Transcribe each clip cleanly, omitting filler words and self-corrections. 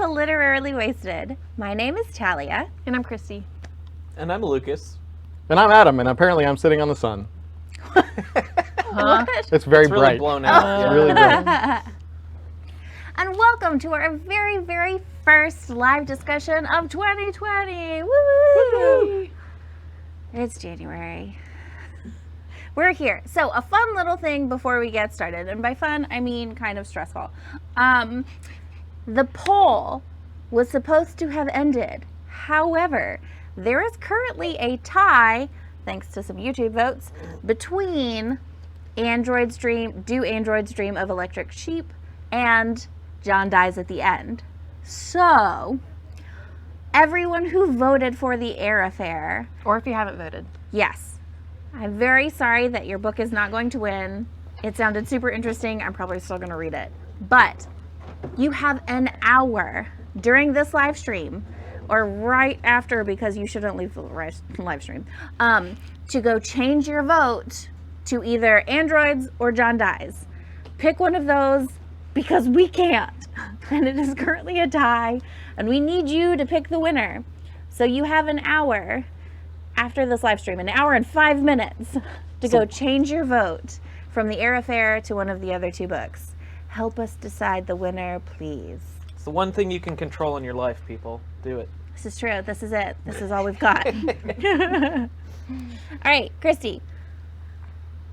to Literarily Wasted. My name is Talia. And I'm Christy. And I'm Lucas. And I'm Adam, and apparently I'm sitting on the sun. Huh? It's very It's really bright. blown out. It's Yeah. really bright. And welcome to our very, very first live discussion of 2020. Woo! It's January. We're here. So a fun little thing before we get started, and by fun, I mean kind of stressful. The poll was supposed to have ended. However, there is currently a tie, thanks to some YouTube votes, between Android's Dream of Electric Sheep and John Dies at the End. So, everyone who voted for the Air Affair, Or if you haven't voted. yes, I'm very sorry that your book is not going to win. It sounded super interesting. I'm probably still going to read it. But you have an hour during this live stream, or right after, because you shouldn't leave the live stream, to go change your vote to either Androids or John Dies. Pick one of those, because we can't. And it is currently a tie, and we need you to pick the winner. So you have an hour after this live stream, an hour and 5 minutes, to go change your vote from the Air Affair to one of the other two books. Help us decide the winner, please. It's the one thing you can control in your life, people. Do it. This is true. This is it. This is all we've got. All right, Christy,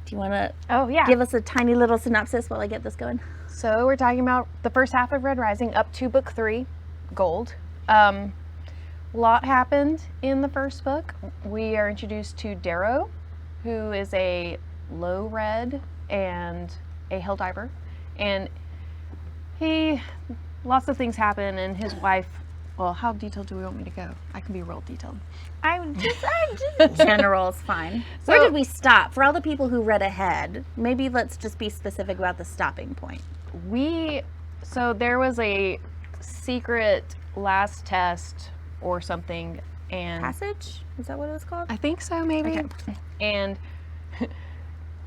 do you want to give us a tiny little synopsis while I get this going? So we're talking about the first half of Red Rising up to book 3, Gold. Lot happened in the first book. We are introduced to Darrow, who is a low red and a hill diver. And lots of things happen, and his wife, well, how detailed do we want me to go? I can be real detailed. I'm just general is fine. Where did we stop? For all the people who read ahead, maybe let's just be specific about the stopping point. So there was a secret last test or something, and Passage? Is that what it was called? I think so, maybe. Okay. And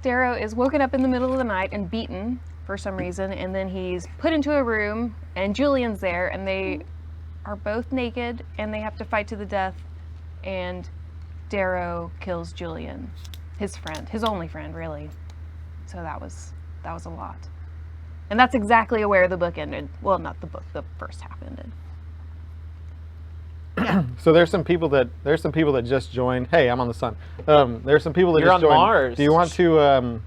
Darrow is woken up in the middle of the night and beaten for some reason, and then he's put into a room, and Julian's there, and they are both naked, and they have to fight to the death, and Darrow kills Julian, his friend, his only friend, really. So that was a lot. And that's exactly where the book ended. Well, not the book, the first half ended. So there's some people that just joined. Hey, I'm on the sun. There's some people that You're just on joined. Mars. Do you want to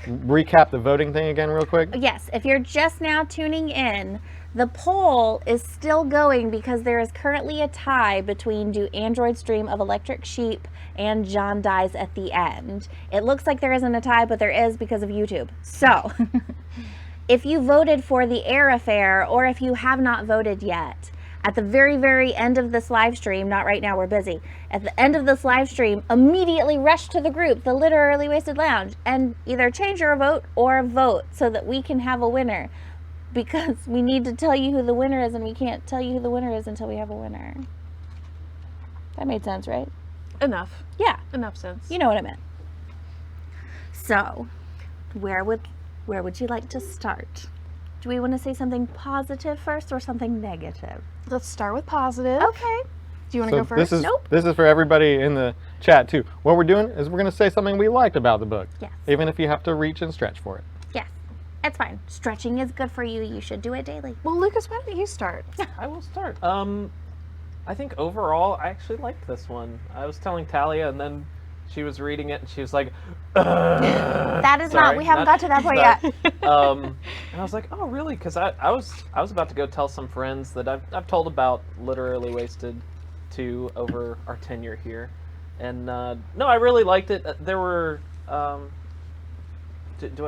recap the voting thing again real quick? Yes, if you're just now tuning in, the poll is still going because there is currently a tie between Do Androids Dream of Electric Sheep and John Dies at the End. It looks like there isn't a tie, but there is because of YouTube. So, if you voted for the Air Affair, or if you have not voted yet, at the very, very end of this live stream, not right now, we're busy, at the end of this live stream, immediately rush to the group, the Literarily Wasted Lounge, and either change your vote or vote so that we can have a winner. Because we need to tell you who the winner is, and we can't tell you who the winner is until we have a winner. That made sense, right? Enough sense. You know what I meant. So, where would you like to start? Do we want to say something positive first or something negative? Let's start with positive. Okay. Do you want to So go first? this is for everybody in the chat too. What we're doing is we're going to say something we liked about the book. Yes. Even if you have to reach and stretch for it. Yes. It's fine. Stretching is good for you. You should do it daily. Well, Lucas, why don't you start? I will start. I think overall, I actually liked this one. I was telling Talia, and then she was reading it, and she was like, That is not, we haven't got to that point yet. And I was like, oh, really? Because I was about to go tell some friends that I've told about Literarily Wasted 2 over our tenure here. And no, I really liked it. There were...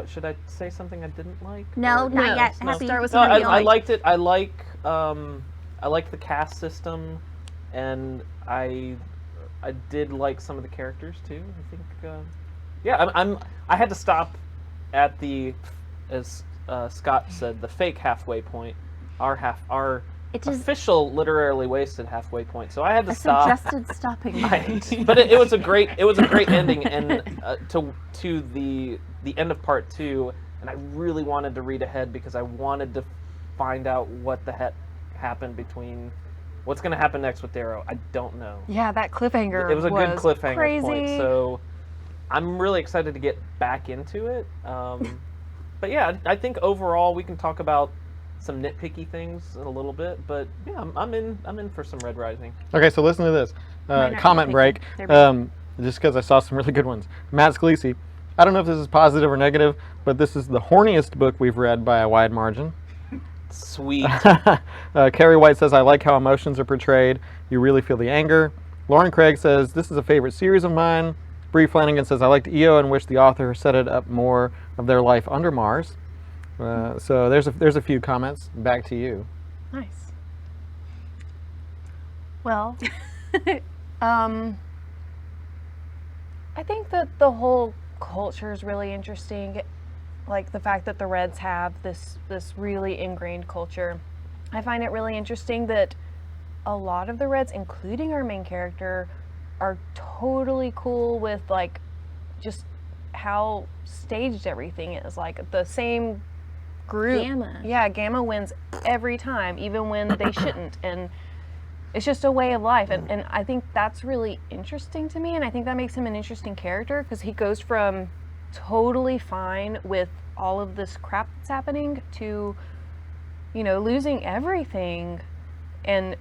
should I say something I didn't like? No, not yet. No. Happy. Start with No, something you I liked. liked it. I like the cast system, and I did like some of the characters too. I think, I had to stop at the, as Scott said, the fake halfway point, our official Literarily Wasted halfway point. So I had to stop. Suggested stopping Right. point. But it was a great ending, and to the end of part 2, and I really wanted to read ahead because I wanted to find out what the happen between what's going to happen next with Darrow. I don't know. Yeah, that cliffhanger. It was a good cliffhanger crazy. point. So I'm really excited to get back into it. But yeah, I think overall we can talk about some nitpicky things in a little bit. But yeah, I'm in for some Red Rising. Okay, so listen to this. Mine aren't Comment nitpicky. break. They're Just because I saw some really good ones. Matt Scalisi. I don't know if this is positive or negative, but this is the horniest book we've read by a wide margin. Sweet. Carrie White says, I like how emotions are portrayed. You really feel the anger. Lauren Craig says, this is a favorite series of mine. Bree Flanagan says, I liked EO and wish the author set it up more of their life under Mars. So there's a few comments. Back to you. Nice. Well, I think that the whole culture is really interesting. Like the fact that the Reds have this really ingrained culture. I find it really interesting that a lot of the Reds, including our main character, are totally cool with like just how staged everything is. Like the same group. Gamma. Yeah, Gamma wins every time, even when they shouldn't. And it's just a way of life. And I think that's really interesting to me. And I think that makes him an interesting character because he goes from totally fine with all of this crap that's happening to, you know, losing everything. And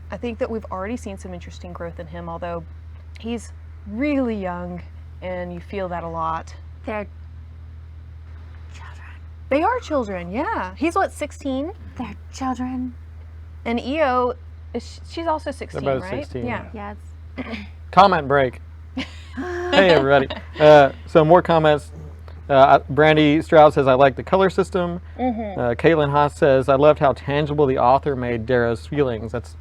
I think that we've already seen some interesting growth in him, although he's really young and you feel that a lot. They're children. They are children, yeah. He's what, 16? They're children. And EO, she's also 16, They're both right? 16, Yeah. Yes. Comment break. Hey, everybody. So more comments. Brandy Stroud says, I like the color system. Caitlin Haas says, I loved how tangible the author made Darrow's feelings. That's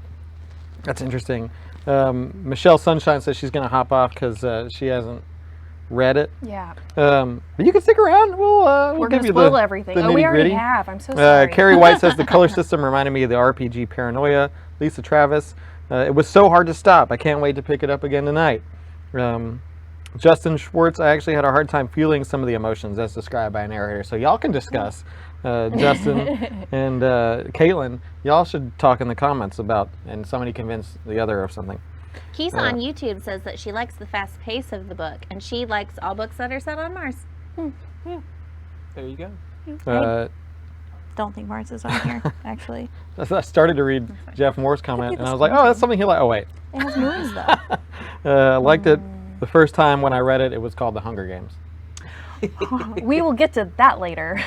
interesting. Michelle Sunshine says she's going to hop off because she hasn't read it. Yeah. But you can stick around. We'll We're give going to you spoil the everything. the Oh, we already nitty-gritty. have. I'm so sorry. Carrie White says the color system reminded me of the RPG Paranoia. Lisa Travis, it was so hard to stop. I can't wait to pick it up again tonight. Justin Schwartz, I actually had a hard time feeling some of the emotions as described by a narrator. So y'all can discuss. Justin and Caitlin, y'all should talk in the comments about, and somebody convince the other of something. Keys on YouTube says that she likes the fast pace of the book, and she likes all books that are set on Mars. There you go. Uh, Don't think Mars is on here, actually. I started to read Jeff Moore's comment, and I was like, oh, that's something he liked. Oh, wait. It has moons, though. I liked it the first time when I read it. It was called The Hunger Games. We will get to that later.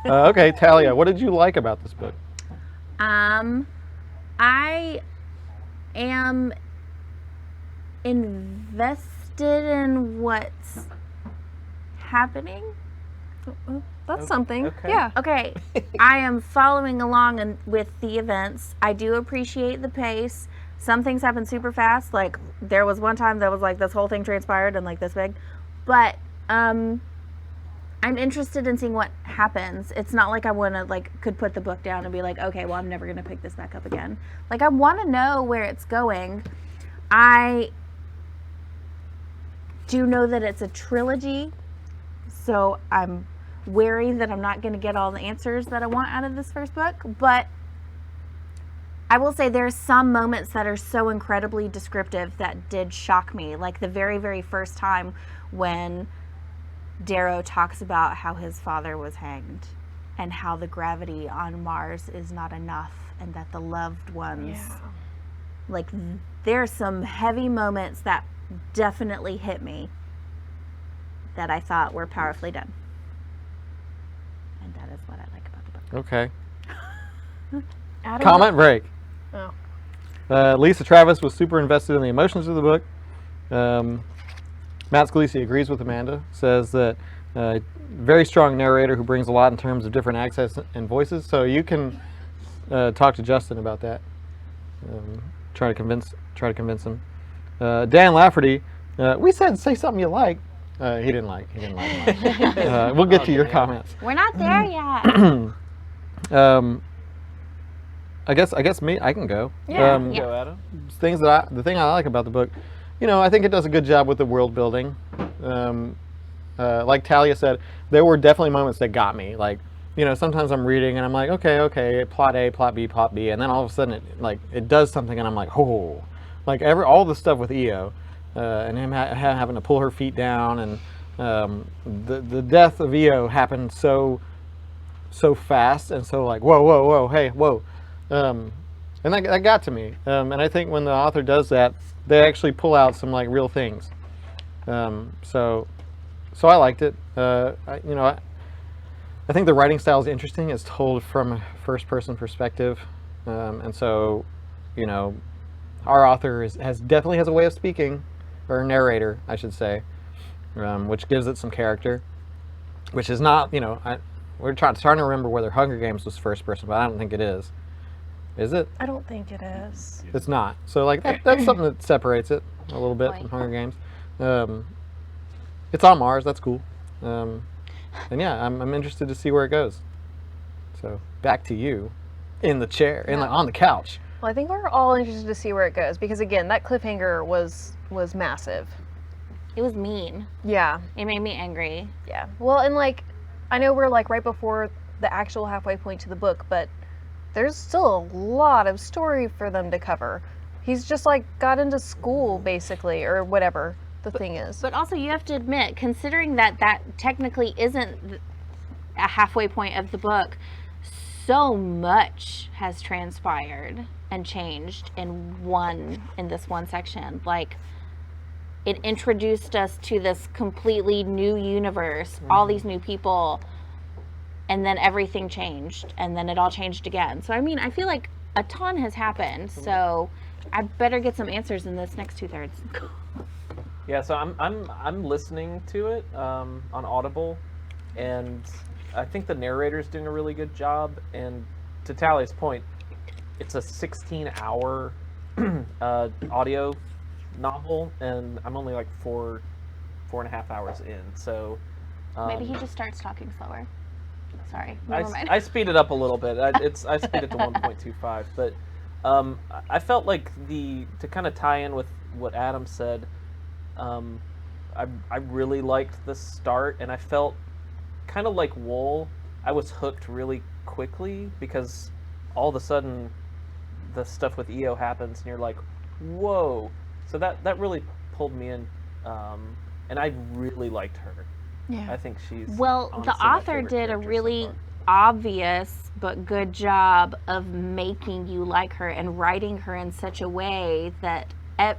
Okay, Talia, what did you like about this book? I am invested in what's happening. That's something. okay. Yeah. Okay, I am following along with the events. I do appreciate the pace. Some things happen super fast. Like there was one time that was like this whole thing transpired and like this big, but I'm interested in seeing what happens. It's not like I want to could put the book down and be like, okay, well I'm never gonna pick this back up again. Like I want to know where it's going. I do know that it's a trilogy, so I'm wary that I'm not going to get all the answers that I want out of this first book, but I will say there's some moments that are so incredibly descriptive that did shock me. Like the very, very first time when Darrow talks about how his father was hanged and how the gravity on Mars is not enough and that the loved ones, like there's some heavy moments that definitely hit me that I thought were powerfully done. And that is what I like about the book. Okay. Adam, Comment break. Oh. Lisa Travis was super invested in the emotions of the book. Matt Scalisi agrees with Amanda, says that very strong narrator who brings a lot in terms of different accents and voices. So you can talk to Justin about that. Try to convince him. Dan Lafferty, we said say something you like. He didn't like much. We'll get to your comments. We're not there yet. I guess me. I can go. Yeah. Go, Adam. The thing I like about the book, I think it does a good job with the world building. Like Talia said, there were definitely moments that got me. Like, you know, sometimes I'm reading and I'm like, okay, plot A, plot B, plot B, and then all of a sudden it does something, and I'm like, oh, like all the stuff with Io, and him having to pull her feet down, and the death of Io happened so fast, and so like whoa, hey, whoa, and that got to me, and I think when the author does that, they actually pull out some like real things, so I liked it. I think the writing style is interesting. It's told from a first-person perspective, and so, you know, our author definitely has a way of speaking, or narrator, I should say, which gives it some character, which is not, you know, we're trying to remember whether Hunger Games was first-person, but I don't think it is. Is it? I don't think it is. It's not. So like that's something that separates it a little bit from Hunger Games. It's on Mars. That's cool. And yeah, I'm interested to see where it goes. So back to you, in the chair, on the couch. Well, I think we're all interested to see where it goes because again, that cliffhanger was massive. It was mean. Yeah. It made me angry. Yeah. Well, and like, I know we're like right before the actual halfway point to the book, but there's still a lot of story for them to cover. He's just like got into school basically, or whatever the thing is. But also, you have to admit, considering that technically isn't a halfway point of the book, so much has transpired and changed in this one section. Like, it introduced us to this completely new universe, all these new people, and then everything changed, and then it all changed again. So I mean, I feel like a ton has happened, so I better get some answers in this next 2/3. Yeah, so I'm listening to it on Audible, and I think the narrator's doing a really good job. And to Tally's point, it's a 16-hour audio novel, and I'm only like 4.5 hours in. So Maybe he just starts talking slower. Sorry, never mind. I speed it up a little bit. I speed it to 1.25, but I felt like to kind of tie in with what Adam said. I really liked the start, and I felt kind of like Wool. I was hooked really quickly because all of a sudden the stuff with Io happens, and you're like, whoa. So that really pulled me in, and I really liked her. Yeah. I think she's Well, honestly the my author favorite did a character so really far. obvious but good job of making you like her and writing her in such a way that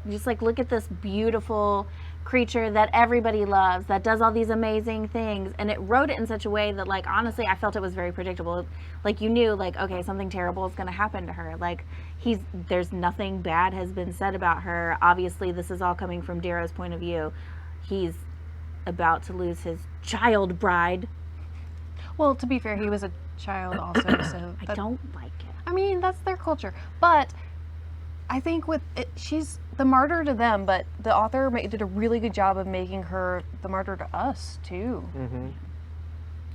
just like, look at this beautiful creature that everybody loves, that does all these amazing things, and it wrote it in such a way that, like, honestly, I felt it was very predictable. Like, you knew, like, okay, something terrible is going to happen to her. Like, there's nothing bad has been said about her. Obviously, this is all coming from Darrow's point of view. He's about to lose his child bride. Well, to be fair, he was a child also, so I don't like it. I mean, that's their culture. But I think with it, she's the martyr to them, but the author did a really good job of making her the martyr to us too. Mm-hmm.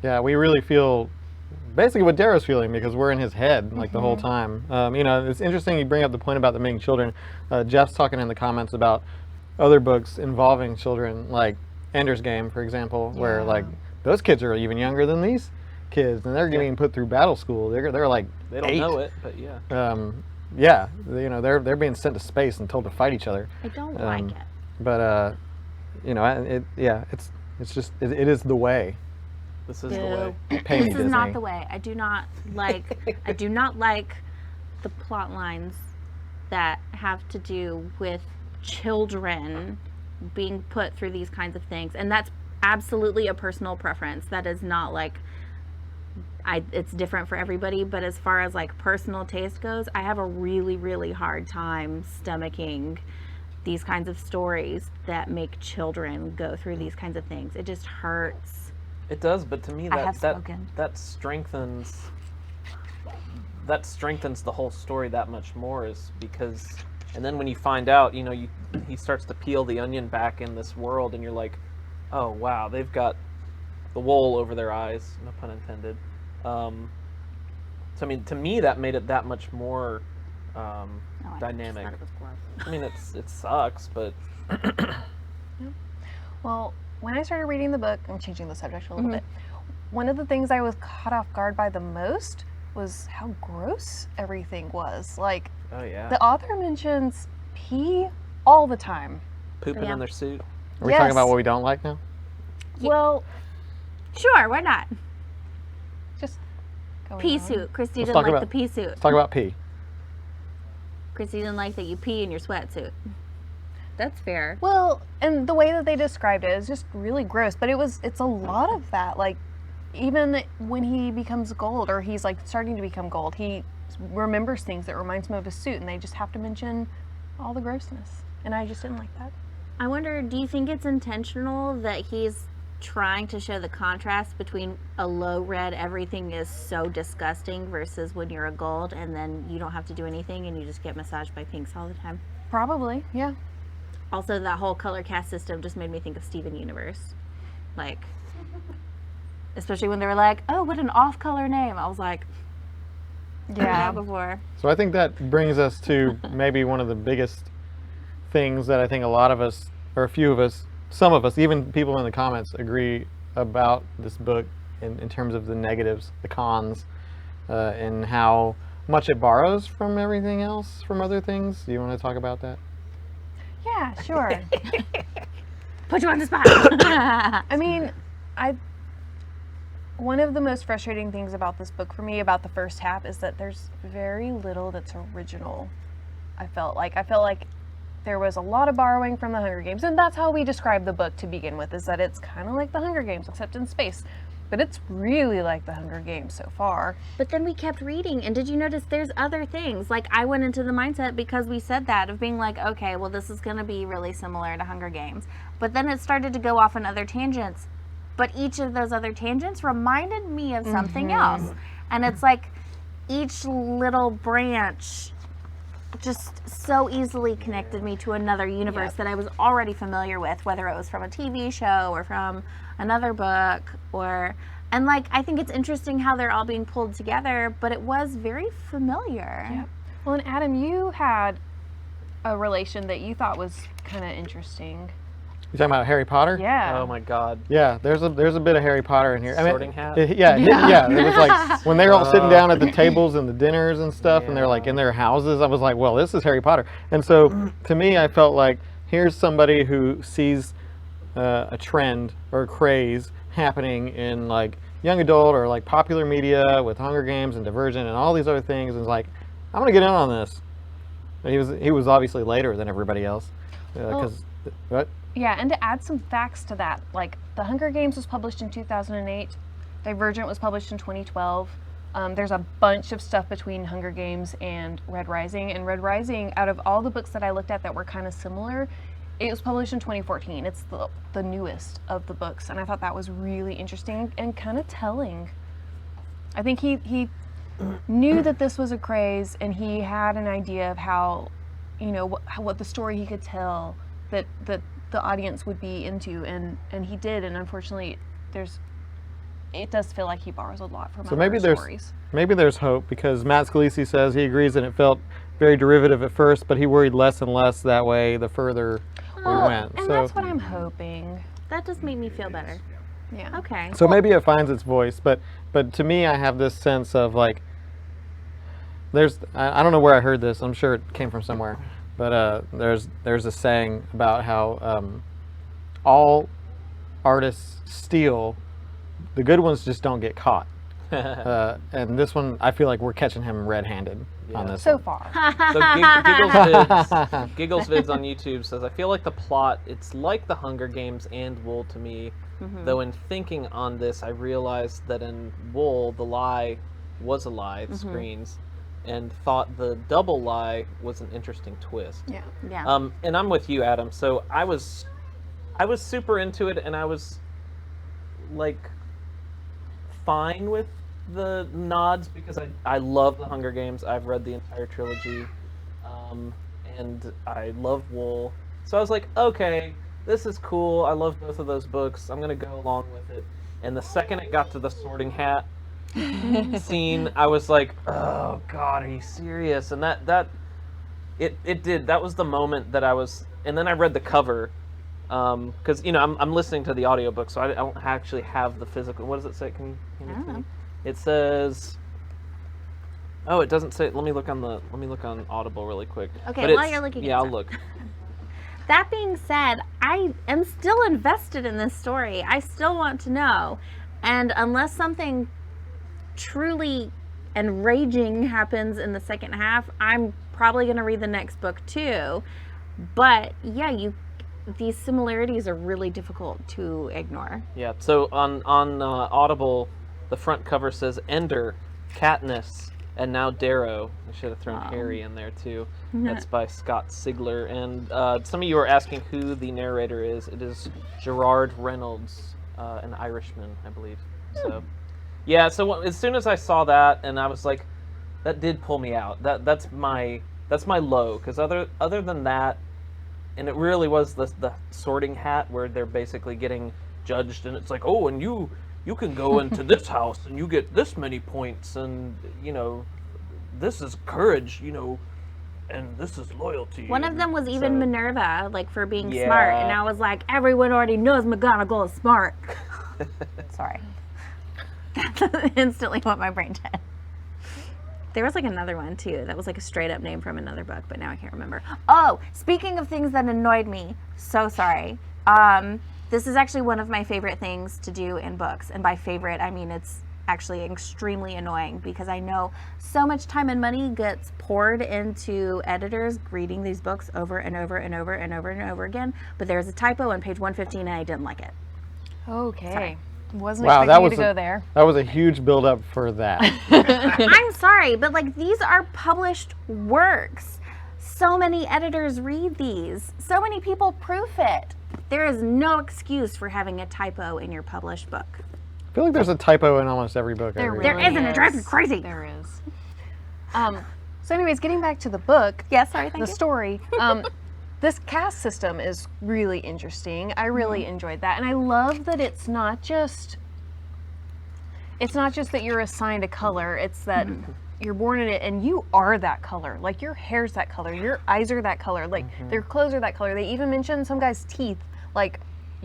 Yeah, we really feel basically what Darrow's feeling because we're in his head like the whole time. You know, it's interesting you bring up the point about them being children. Jeff's talking in the comments about other books involving children, like Ender's Game, for example, where like those kids are even younger than these kids, and they're getting put through battle school. They're like They don't 8. know it, but yeah. Yeah, you know, they're being sent to space and told to fight each other. I don't like it. But you know, it's just it is the way. This is the way. Pay me, This is not Disney. the way. I do not like the plot lines that have to do with children being put through these kinds of things, and that's absolutely a personal preference. That is not like it's different for everybody, but as far as like personal taste goes, I have a really, really hard time stomaching these kinds of stories that make children go through these kinds of things. It just hurts. It does, but to me I have spoken. that strengthens the whole story that much more, is because, and then when you find out, you know, he starts to peel the onion back in this world, and you're like, oh wow, they've got the wool over their eyes, no pun intended. So I mean, to me, that made it that much more dynamic. I mean, it sucks, but Well, when I started reading the book, I'm changing the subject a little bit. one of the things I was caught off guard by the most was how gross everything was. Like, Oh yeah. the author mentions pee all the time. Pooping Yeah. in their suit. Are we talking about Yes. what we don't like now? Well, Sure, why not? just going Pea on. suit. Christy Let's didn't talk like about- the pea suit. Let's talk about pee. Christy didn't like that you pee in your sweatsuit. That's fair. Well, and the way that they described it is just really gross, but it's a lot of that. Like, even when he becomes gold, or he's like starting to become gold, he remembers things that reminds him of his suit, and they just have to mention all the grossness. And I just didn't like that. I wonder, do you think it's intentional that he's trying to show the contrast between a low red, everything is so disgusting, versus when you're a gold and then you don't have to do anything and you just get massaged by pinks all the time? Probably, yeah. Also, that whole color cast system just made me think of Steven Universe. Like, especially when they were like, oh, what an off color name. I was like, yeah, before. So I think that brings us to maybe one of the biggest things that I think a lot of us, or a few of us, some of us, even people in the comments, agree about this book in terms of the negatives, the cons, and how much it borrows from everything else, from other things. Do you want to talk about that? Yeah, sure. Put you on the spot. I mean, one of the most frustrating things about this book for me, about the first half, is that there's very little that's original. I felt like there was a lot of borrowing from the Hunger Games, and that's how we describe the book to begin with, is that it's kind of like the Hunger Games, except in space. But it's really like the Hunger Games so far. But then we kept reading, and did you notice there's other things? Like, I went into the mindset, because we said that, of being like, okay, well, this is going to be really similar to Hunger Games. But then it started to go off on other tangents. But each of those other tangents reminded me of something else. And it's like each little branch just so easily connected me to another universe that I was already familiar with, whether it was from a TV show or from another book, and like, I think it's interesting how they're all being pulled together, but it was very familiar. Yep. Well, and Adam, you had a relation that you thought was kind of interesting. You talking about Harry Potter? Yeah. Oh my God. Yeah, there's a bit of Harry Potter in here. Sorting Hat? Yeah. It was like when they were all sitting down at the tables and the dinners and stuff, and they're like in their houses. I was like, well, this is Harry Potter. And so to me, I felt like here's somebody who sees a trend or a craze happening in like young adult or like popular media with Hunger Games and Divergent and all these other things, and is like, I'm gonna get in on this. And he was obviously later than everybody else because what? Yeah, and to add some facts to that, like, the Hunger Games was published in 2008, Divergent was published in 2012. There's a bunch of stuff between Hunger Games and Red Rising, and Red Rising, out of all the books that I looked at that were kind of similar, it was published in 2014. It's the newest of the books, and I thought that was really interesting and kind of telling. I think he knew that this was a craze, and he had an idea of how, you know, what the story he could tell that the audience would be into, and he did, and unfortunately it does feel like he borrows a lot from other stories. Maybe there's hope, because Matt Scalisi says he agrees that it felt very derivative at first, but he worried less and less that way the further we went. And So that's what I'm hoping. That just made me feel better. Yeah. Okay. so maybe it finds its voice, but to me, I have this sense of like I don't know where I heard this. I'm sure it came from somewhere. But there's a saying about how all artists steal, the good ones just don't get caught. And this one, I feel like we're catching him red-handed on this. So one. far. So Giggles Vids on YouTube says, I feel like the plot, it's like the Hunger Games and Wool to me, though in thinking on this, I realized that in Wool, the lie was a lie, the screens, and thought the double lie was an interesting twist. Yeah. Yeah. And I'm with you, Adam. So I was super into it, and I was like fine with the nods because I love the Hunger Games. I've read the entire trilogy, and I love Wool. So I was like, okay, this is cool. I love both of those books. I'm gonna go along with it. And the second it got to the Sorting Hat scene, I was like, oh God, are you serious? And that was the moment that I was, and then I read the cover, Because I'm listening to the audiobook, so I don't actually have the physical. What does it say? Can you I don't know. It says. Oh, it doesn't say. Let me look on Audible really quick. Okay, But while it's- you're looking at yeah, I'll stuff. look. That being said, I am still invested in this story. I still want to know. And unless something truly enraging happens in the second half, I'm probably going to read the next book too. But yeah, these similarities are really difficult to ignore. Yeah. So on Audible, the front cover says Ender, Katniss, and now Darrow. I should have thrown Harry in there too. That's by Scott Sigler. And some of you are asking who the narrator is. It is Gerard Reynolds, an Irishman, I believe. So, yeah. So as soon as I saw that, and I was like, that did pull me out. That's my low. Because other than that, and it really was the Sorting Hat where they're basically getting judged, and it's like, oh, and you can go into this house and you get this many points, and this is courage, and this is loyalty. One of them was even So- Minerva, like for being Yeah. smart. And I was like, everyone already knows McGonagall is smart. Sorry. That's instantly what my brain did. There was like another one too that was like a straight up name from another book, but now I can't remember. Oh, speaking of things that annoyed me, so sorry. This is actually one of my favorite things to do in books. And by favorite, I mean it's actually extremely annoying because I know so much time and money gets poured into editors reading these books over and over and over and over and over again. But there's a typo on page 115 and I didn't like it. Okay. Wasn't Wow, expecting that you was to go there. That was a huge build-up for that. I'm sorry, but like these are published works. So many editors read these. So many people proof it. There is no excuse for having a typo in your published book. I feel like there's a typo in almost every book I There read. There really isn't. It drives me crazy. There is. So anyways, getting back to the book, Yes, sorry, thank the you. story. This caste system is really interesting. I really enjoyed that, and I love that it's not just that you're assigned a color. It's that you're born in it, and you are that color. Like your hair's that color, your eyes are that color, like their clothes are that color. They even mention some guy's teeth. Like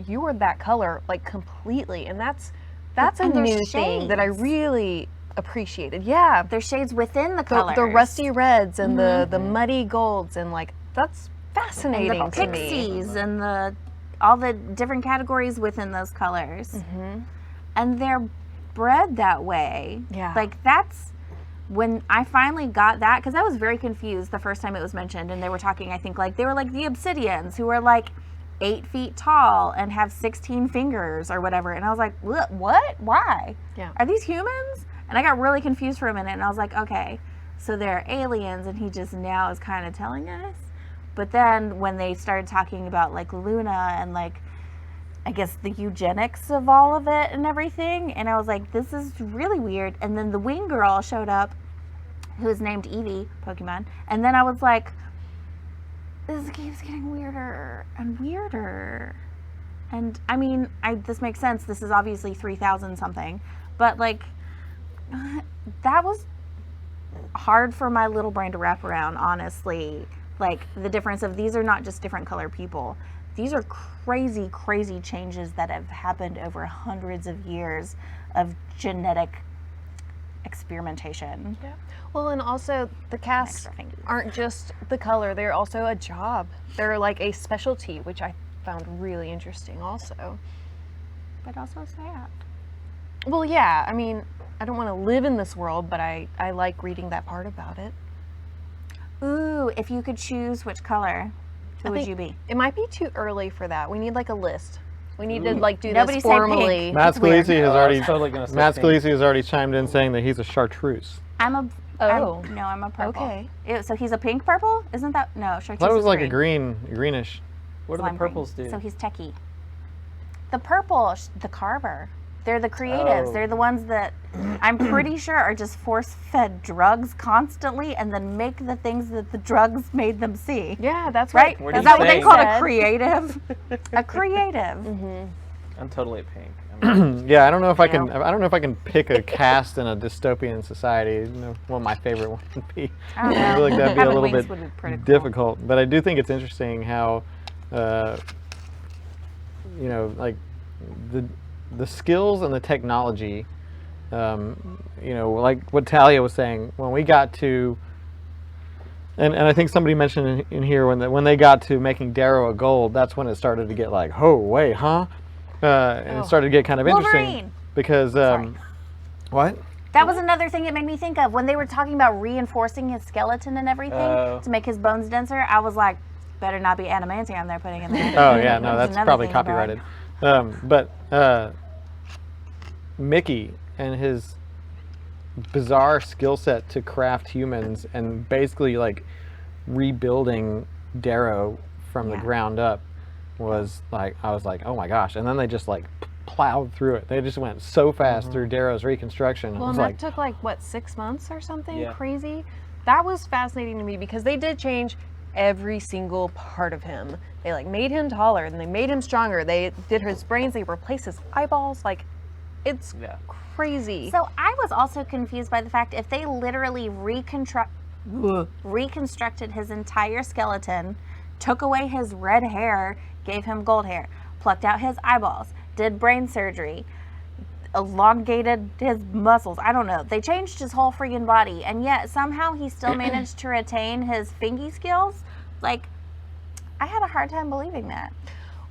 you are that color, like completely, and that's a And there's new thing that I shades. really appreciated. Yeah, There's shades within the colors. the rusty reds and the muddy golds, and like that's fascinating and the to me. pixies and all the different categories within those colors. And they're bred that way. Yeah. Like that's when I finally got that, because I was very confused the first time it was mentioned, and they were talking, I think, like they were like the Obsidians, who are like 8 feet tall and have 16 fingers or whatever. And I was like, what? Why? Yeah. Are these humans? And I got really confused for a minute, and I was like, okay, so they're aliens, and he just now is kind of telling us. But then when they started talking about like Luna and like, I guess the eugenics of all of it and everything, and I was like, this is really weird. And then the wing girl showed up, who is named Eevee, Pokemon, and then I was like, this keeps getting weirder and weirder. And I mean, this makes sense. This is obviously 3,000 something, but like, that was hard for my little brain to wrap around, honestly. Like the difference of these are not just different color people. These are crazy, crazy changes that have happened over hundreds of years of genetic experimentation. Yeah. Well, and also the casts Extra fingers. aren't just the color; they're also a job. They're like a specialty, which I found really interesting. Also, But also sad. well, yeah. I mean, I don't want to live in this world, but I like reading that part about it. Ooh, if you could choose which color, who would think- you be? It might be too early for that. We need like a list. We need to Ooh. like do Nobody this say pink. formally. Matt weird. Scalise has Oh, I already was totally gonna say Matt pink. Scalise has already chimed in saying that he's a chartreuse. I'm a. Oh. I'm a purple. Okay. Ew, so he's a pink purple? Isn't that no? Chartreuse That was is like green. a greenish. What do Lime the green. purples do? So he's techie. The purple, the carver. They're the creatives. Oh. They're the ones that I'm pretty sure are just force-fed drugs constantly, and then make the things that the drugs made them see. Yeah, that's Right? What Is are you that what they saying? call said. a creative? A creative. I'm totally a pink. I mean, Yeah, I don't know if I Yeah. can. I don't know if I can pick a cast in a dystopian society. You know, what my favorite one would be. I don't I know. feel like that'd be a Having little wings bit would be pretty cool. difficult. But I do think it's interesting how you know, like the skills and the technology, you know, like what Talia was saying, when we got to, and I think somebody mentioned in here when they got to making Darrow a gold, that's when it started to get like, oh wait, huh? And it started to get kind of interesting Wolverine! because what? That was another thing it made me think of when they were talking about reinforcing his skeleton and everything to make his bones denser. I was like, better not be adamantium they're putting in there. Oh yeah, no, That was that's another probably thing about it. copyrighted. But Mickey and his bizarre skill set to craft humans and basically like rebuilding Darrow from the ground up was like, I was like, oh my gosh. And then they just like plowed through it. They just went so fast through Darrow's reconstruction. Well, I was and that like, took like what, 6 months or something Yeah. crazy. That was fascinating to me because they did change every single part of him. They like made him taller and they made him stronger. They did his brains. They replaced his eyeballs. Like, it's Yeah. crazy. So I was also confused by the fact if they literally reconstructed his entire skeleton, took away his red hair, gave him gold hair, plucked out his eyeballs, did brain surgery, elongated his muscles. I don't know. They changed his whole freaking body, and yet somehow he still managed to retain his fingy skills. Like, I had a hard time believing that.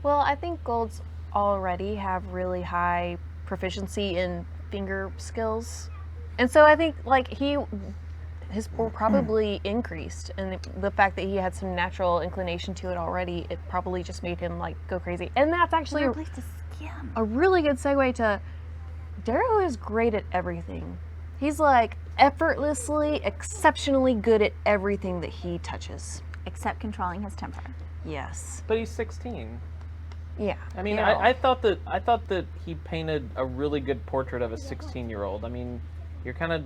Well, I think golds already have really high proficiency in finger skills. And so I think like his probably increased, and the fact that he had some natural inclination to it already, it probably just made him like go crazy. And that's actually Replaced his skin. a really good segue to Darrow is great at everything. He's like effortlessly, exceptionally good at everything that he touches. Except controlling his temper. Yes. But he's 16. Yeah. I mean, Yeah. I thought that he painted a really good portrait of a 16-year-old. I mean, you're kind of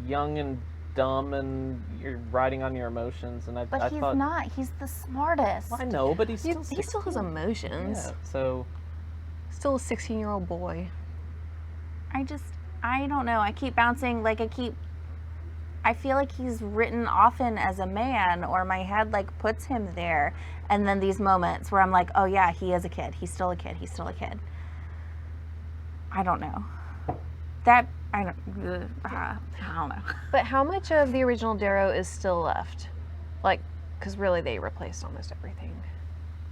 young and dumb, and you're riding on your emotions. And I But he's thought, not. He's the smartest. I know, but he's still He still has 16. emotions. Yeah, so Still a 16-year-old boy. I don't know. I keep bouncing. Like, I feel like he's written often as a man, or my head like puts him there. And then these moments where I'm like, oh yeah, he is a kid. He's still a kid. He's still a kid. I don't know. I don't know. But how much of the original Darrow is still left? Like, because really they replaced almost everything.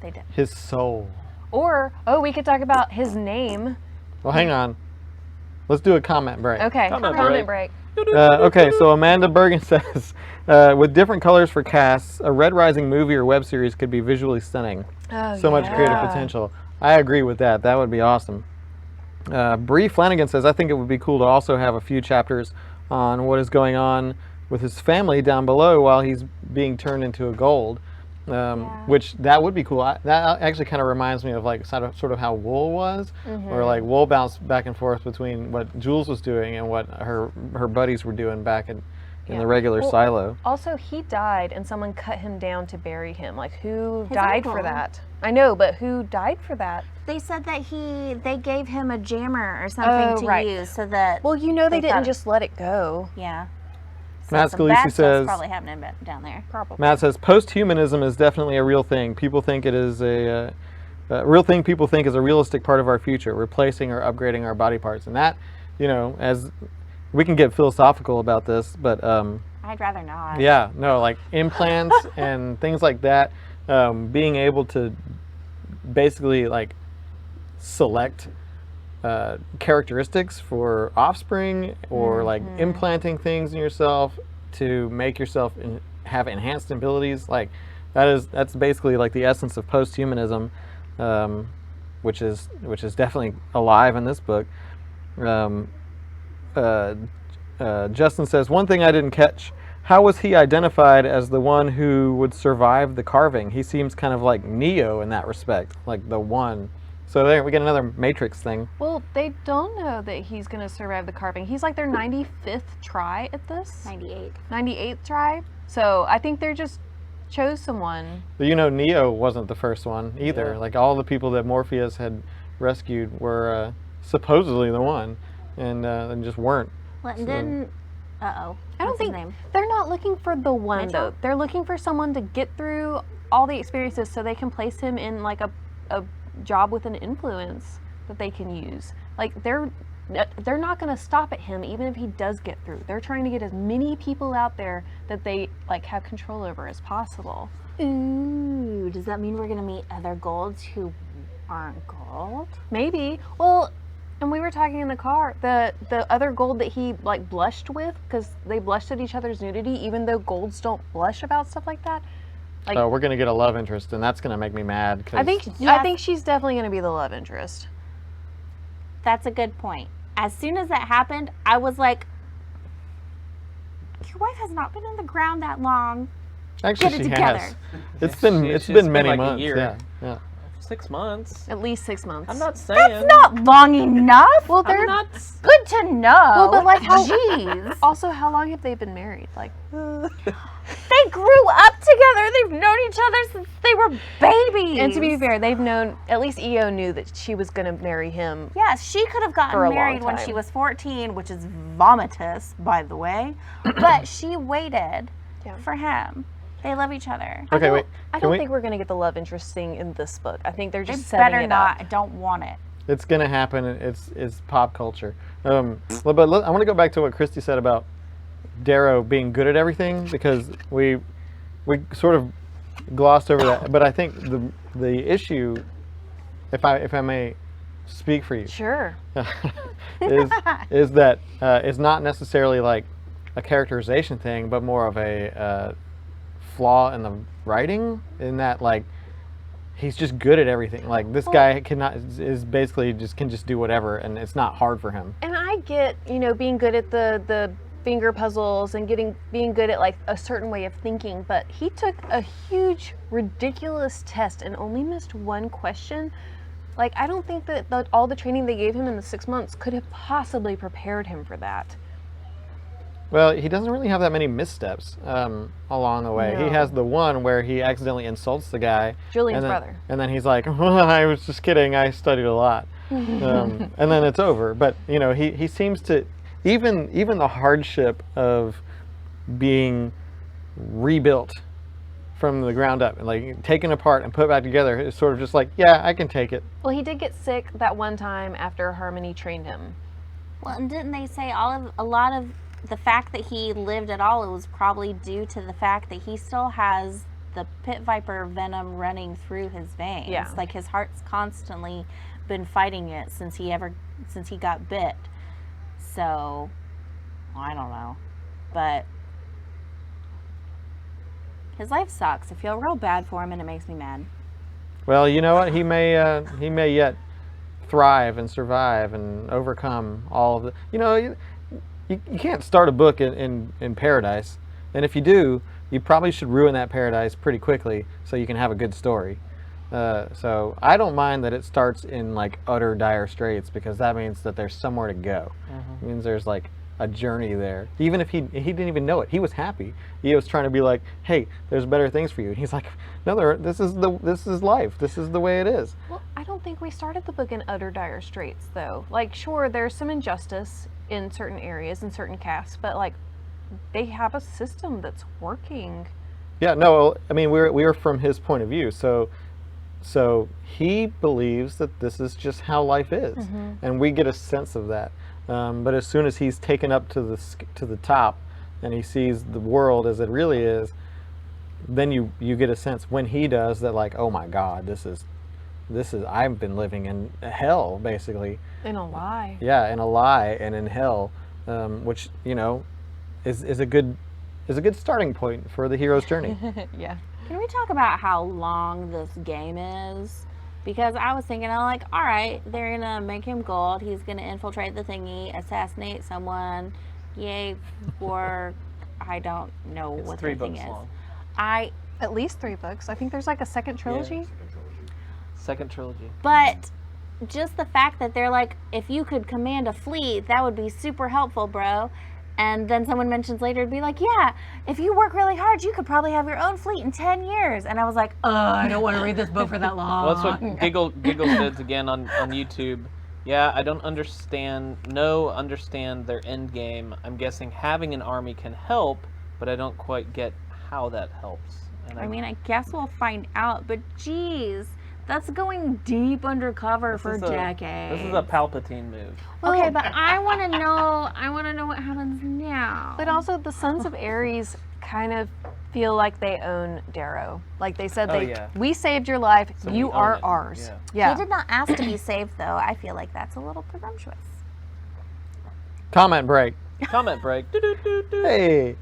They did. his soul. Or, we could talk about his name. Well, hang on. Let's do a comment break. Okay, Comment comment break. break. Okay, so Amanda Bergen says, with different colors for casts, a Red Rising movie or web series could be visually stunning. Oh, So much creative yeah. potential. I agree with that. That would be awesome. Bree Flanagan says, I think it would be cool to also have a few chapters on what is going on with his family down below while he's being turned into a gold. Which that would be cool. That actually kind of reminds me of like sort of how Wool was, where like Wool bounced back and forth between what Jules was doing and what her buddies were doing back in the regular Well, silo. Also, he died and someone cut him down to bury him. Like, who His died for uncle. that? I know, but who died for that? They said that they gave him a jammer or something to right. use so that. Well, you know they They didn't thought- just let it go. Yeah. Matt some bad Scalisi stuff's says, probably happening down there. Probably. Matt says, post-humanism is definitely a real thing. People think it is a real thing. People think is a realistic part of our future, replacing or upgrading our body parts. And that, you know, as we can get philosophical about this, but I'd rather not. yeah, no, like implants and things like that, being able to basically like select characteristics for offspring, or like implanting things in yourself to make yourself have enhanced abilities, like that's basically like the essence of post-humanism, which is definitely alive in this book. Justin says, one thing I didn't catch, how was he identified as the one who would survive the carving? He seems kind of like Neo in that respect, like the one. So there we get another Matrix thing. Well, they don't know that he's going to survive the carving. He's like their 95th try at this. 98. 98th try. So I think they're just chose someone. But you know, Neo wasn't the first one either. Yeah. Like all the people that Morpheus had rescued were supposedly the one, and just weren't. Well, and then, I don't What's his think name? they're not looking for the one Mitchell? though. They're looking for someone to get through all the experiences so they can place him in like a job with an influence that they can use. Like they're not going to stop at him even if he does get through. They're trying to get as many people out there that they like have control over as possible. Ooh, does that mean we're gonna meet other golds who aren't gold? Maybe. Well, and we were talking in the car, the other gold that he like blushed with, because they blushed at each other's nudity, even though golds don't blush about stuff like that. Like, We're gonna get a love interest, and that's gonna make me mad. I think she's definitely going to be the love interest. That's a good point. As soon as that happened, I was like, your wife has not been in the ground that long. actually Get it she together. has. It's been It's been been many like a months. year. Yeah. 6 months. At least 6 months. I'm not saying. That's not long enough. Well, I'm they're not. Good to know. Well, but like how? Jeez. Also, how long have they been married? Like, They grew up together. They've known each other since they were babies. and to be fair, they've known. At least Io knew that she was going to marry him. Yes, she could have For a gotten long married when time. she was 14, which is vomitous, by the way. But she waited Yeah. for him. They love each other. Okay, wait. I Can don't we? think we're going to get the love interest thing in this book. I think they're They just setting better it not. up. I don't want it. It's gonna happen. It's pop culture. But I want to go back to what Christy said about Darrow being good at everything, because we sort of glossed over that. But I think the issue, if I may speak for you, Sure. is that it's not necessarily like a characterization thing, but more of a flaw in the writing, in that like he's just good at everything. Like this guy is basically can just do whatever, and it's not hard for him. And I get, being good at the finger puzzles and being good at like a certain way of thinking, but he took a huge, ridiculous test and only missed one question. Like, I don't think that all the training they gave him in the 6 months could have possibly prepared him for that. Well, he doesn't really have that many missteps along the way. No. He has the one where he accidentally insults the guy. Julian's and then, brother. And then he's like, I was just kidding. I studied a lot. And then it's over. But, he seems to, even the hardship of being rebuilt from the ground up, and like taken apart and put back together, is sort of just like, yeah, I can take it. Well, he did get sick that one time after Harmony trained him. Well, and didn't they say a lot of the fact that he lived at all, it was probably due to the fact that he still has the pit viper venom running through his veins. Yeah. Like his heart's constantly been fighting it since he got bit. So, I don't know. But his life sucks. I feel real bad for him and it makes me mad. Well, you know what? He may yet thrive and survive and overcome all of the. You can't start a book in paradise, and if you do, you probably should ruin that paradise pretty quickly so you can have a good story. So I don't mind that it starts in like utter dire straits, because that means that there's somewhere to go. It means there's like a journey there. Even if he didn't even know it, he was happy. He was trying to be like, hey, there's better things for you. And he's like, no, this is life. This is the way it is. Well, I don't think we started the book in utter dire straits, though. Like, sure, there's some injustice in certain areas, in certain casts, but like, they have a system that's working. Yeah, no, I mean, we're from his point of view, so he believes that this is just how life is, and we get a sense of that. But as soon as he's taken up to the top, and he sees the world as it really is, then you get a sense when he does that, like, oh my God, this is I've been living in hell, basically. In a lie. Yeah, in a lie and in hell, which is a good starting point for the hero's journey. Yeah. Can we talk about how long this game is? Because I was thinking, I'm like, all right, they're gonna make him gold. He's gonna infiltrate the thingy, assassinate someone. Yay for I don't know It's what 3 the thing books is. long. At least 3 books. I think there's like a second trilogy. Second trilogy. But just the fact that they're like, if you could command a fleet, that would be super helpful, bro. And then someone mentions later, it'd be like, yeah, if you work really hard, you could probably have your own fleet in 10 years. And I was like, I don't want to read this book for that long. Well, that's what Giggles did again on YouTube. Yeah, I don't understand their end game. I'm guessing having an army can help, but I don't quite get how that helps. And I mean, I guess we'll find out, but geez, That's going deep undercover for This is a decades. Palpatine move. Okay, but I want to know. I want to know what happens now. But also, the Sons of Ares kind of feel like they own Darrow. Like they said, Oh, yeah. we saved your life. So You we own are it. ours. Yeah. He did not ask to be saved, though. I feel like that's a little presumptuous. Comment break. Comment break. Do-do-do-do. Hey,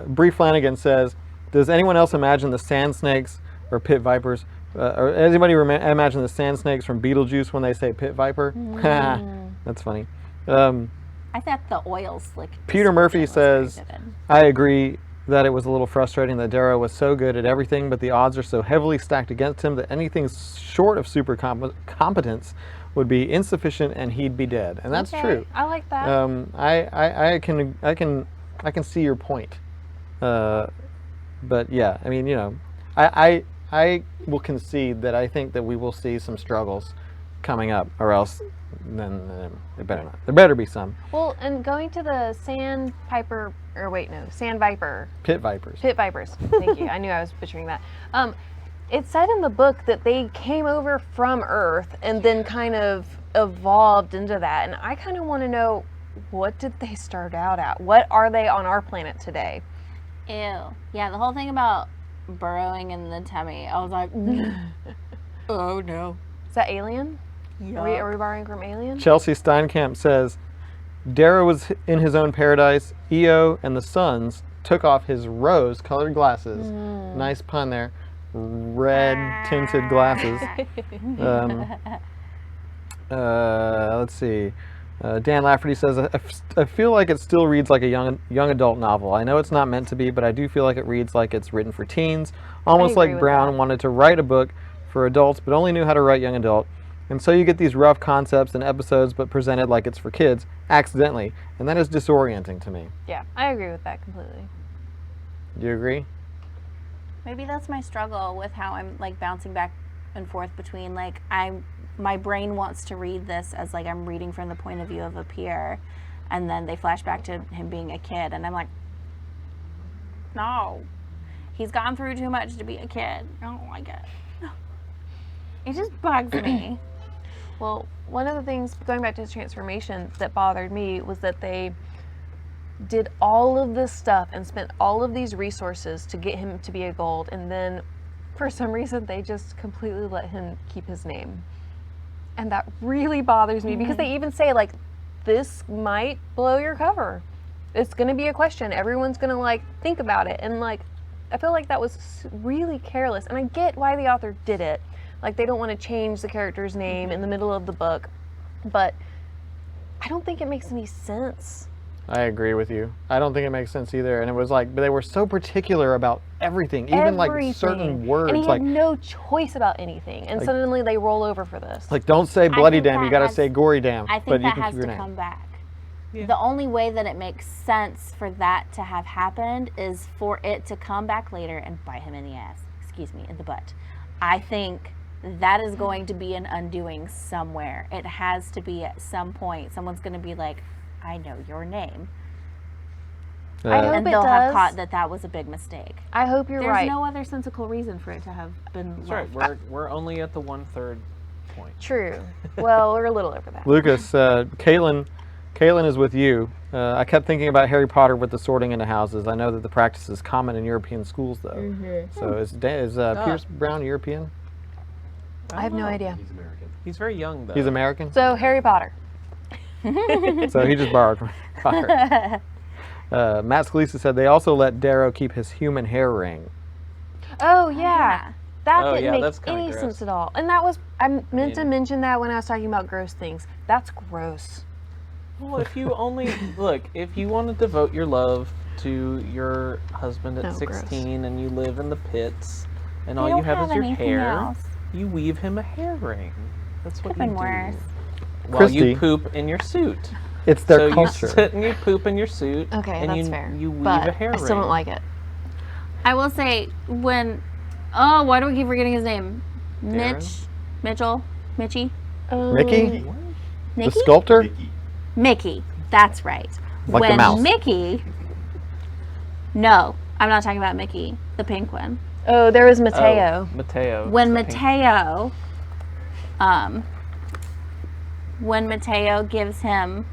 Bree Flanagan says, does anyone else imagine the sand snakes or pit vipers? Or anybody imagine the sand snakes from Beetlejuice when they say pit viper? That's funny. I thought the oil slick. Peter Murphy was very says, vivid. I agree that it was a little frustrating that Darrow was so good at everything, but the odds are so heavily stacked against him that anything short of super competence would be insufficient and he'd be dead. And that's Okay, true. I like that. I can see your point. But yeah, I mean, you know, I will concede that I think that we will see some struggles coming up, or else then there better not. There better be some Well, and going to the Sand Viper. pit vipers. Pit Vipers. Thank you. I knew I was butchering that. It said in the book that they came over from Earth and then kind of evolved into that. And I kind of want to know, what did they start out at? What are they on our planet today? Ew. Yeah, the whole thing about burrowing in the tummy. I was like, oh no. Is that Alien? Are we borrowing from Alien? Chelsea Steinkamp says, Darrow was in his own paradise. Eo and the Sons took off his rose-colored glasses. Nice pun there. Red tinted glasses. Let's see. Dan Lafferty says, I feel like it still reads like a young adult novel. I know it's not meant to be, but I do feel like it reads like it's written for teens. Almost agree like with Brown that. wanted to write a book for adults, but only knew how to write young adult. And so you get these rough concepts and episodes, but presented like it's for kids, accidentally. And that is disorienting to me. Yeah, I agree with that completely. Do you agree? Maybe that's my struggle with how I'm like bouncing back and forth between like my brain wants to read this as like I'm reading from the point of view of a peer, and then they flash back to him being a kid, and I'm like, no, he's gone through too much to be a kid. I don't like it. It just bugs me. Well, one of the things, going back to his transformation, that bothered me was that they did all of this stuff and spent all of these resources to get him to be a gold, and then for some reason they just completely let him keep his name. And that really bothers me because they even say, like, this might blow your cover. It's going to be a question. Everyone's going to, like, think about it. And, like, I feel like that was really careless. And I get why the author did it. Like, they don't want to change the character's name in the middle of the book. But I don't think it makes any sense. I agree with you. I don't think it makes sense either. And it was like, but they were so particular about everything, even like certain words, And he like had no choice about anything. And suddenly they roll over for this. like don't say bloody think damn, you that got to has- say gory damn. I think but you that can has keep your to name. come back. Yeah. The only way that it makes sense for that to have happened is for it to come back later and bite him in the ass. Excuse me, in the butt. I think that is going to be an undoing somewhere. It has to be at some point. Someone's going to be like, I know your name. I hope And it they'll have does. caught that was a big mistake. I hope you're There's right. no other sensical reason for it to have been That's left. right. We're only at the 1/3 point. True. Well, we're a little over that. Lucas, Caitlin is with you. I kept thinking about Harry Potter with the sorting into houses. I know that the practice is common in European schools, though. Mm-hmm. So is Pierce Brown European? I have no idea. He's American. He's very young though. He's American, So, Harry Potter. so he just borrowed from Potter. Matt Scalise said they also let Darrow keep his human hair ring. Oh, yeah. That Oh, didn't yeah, that's make kinda any gross. sense at all. And that was, I meant to mean- mention that when I was talking about gross things. That's gross. Well, if you only look, if you want to devote your love to your husband at No, gross. 16 and you live in the pits and all They you don't have is your anything hair, else. you weave him a hair ring. That's what Could've you been do. worse. While Christy. you poop in your suit. It's their so culture. you sit and you poop in your suit. Okay, and that's you, fair. You weave but a hair I ring. still don't like it. I will say why do we keep forgetting his name? Darren? Mitchell, Mitchie, Mickey, the Mickey, sculptor. Mickey. Mickey. That's right. Like the when mouse. Mickey. No, I'm not talking about Mickey, the penguin. Oh, there was Mateo. Oh, Mateo. When It's the pink- Mateo gives him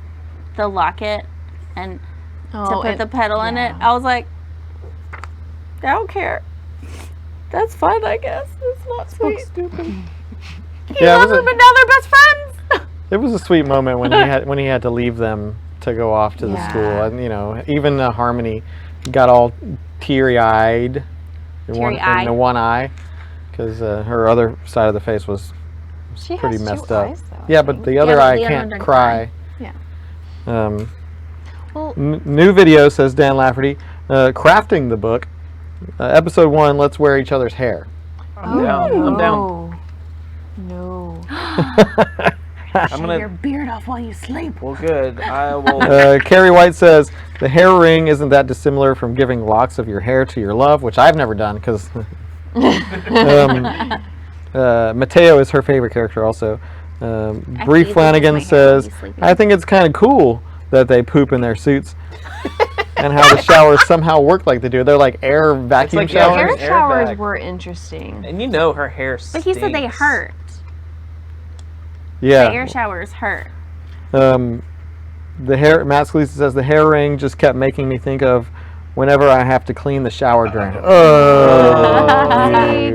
the locket and to Oh, put the pedal in it, I was like, I don't care. That's fun, I guess. It's not sweet. Stupid. He Yeah, it loves was him, but now they're best friends. It was a sweet moment when he had to leave them to go off to the school, and you know, even Harmony got all teary-eyed in Teary-eyed. the one eye because her other side of the face was She pretty has messed two up. eyes, though, I Yeah, but think. the other but eye the other one can't doesn't cry. Yeah. Well, New video, says Dan Lafferty, crafting the book. Episode 1, let's wear each other's hair. I'm down. I'm down. No. I'm gonna. beard off while you sleep. Well, good. I will. Carrie White says, the hair ring isn't that dissimilar from giving locks of your hair to your love, which I've never done because Mateo is her favorite character also. Bree easily Flanagan lose my hair while says, you sleep. I think it's kind of cool that they poop in their suits and how the showers somehow work like they do. They're like air vacuum like, yeah, showers. Air Air showers bag. were interesting. And you know her hair But he said they stinks. hurt. Yeah. The air showers hurt. The hair. Matt Scalise says the hair ring just kept making me think of whenever I have to clean the shower drain. See,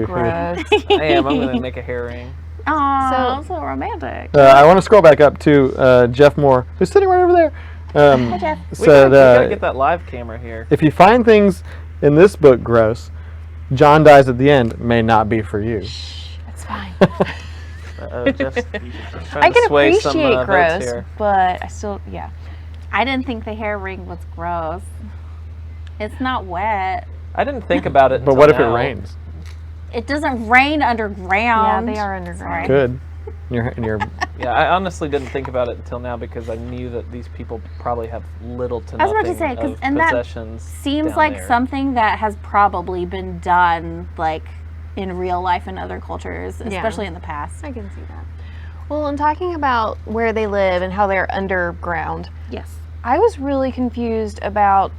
gross. I am. I'm gonna make a hair ring. Oh, so romantic. I want to scroll back up to Jeff Moore, who's sitting right over there. Hi, Jeff. We Said, gotta get that live camera here. if you find things in this book gross, John dies at the end may not be for you. That's fine. Just I can sway some, appreciate votes gross, here. but I still, yeah. I didn't think the hair ring was gross. It's not wet. I didn't think about it. But until what if it now. rains? It doesn't rain Yeah, underground. they are underground. Good. You're Yeah, I honestly didn't think about it until now because I knew that these people probably have little to I was nothing about to say, 'cause- of and that possessions. Seems down like there. something that has probably been done, like, in real life in other cultures, especially in the past. I can see that. Well, in talking about where they live and how they're underground, Yes. I was really confused about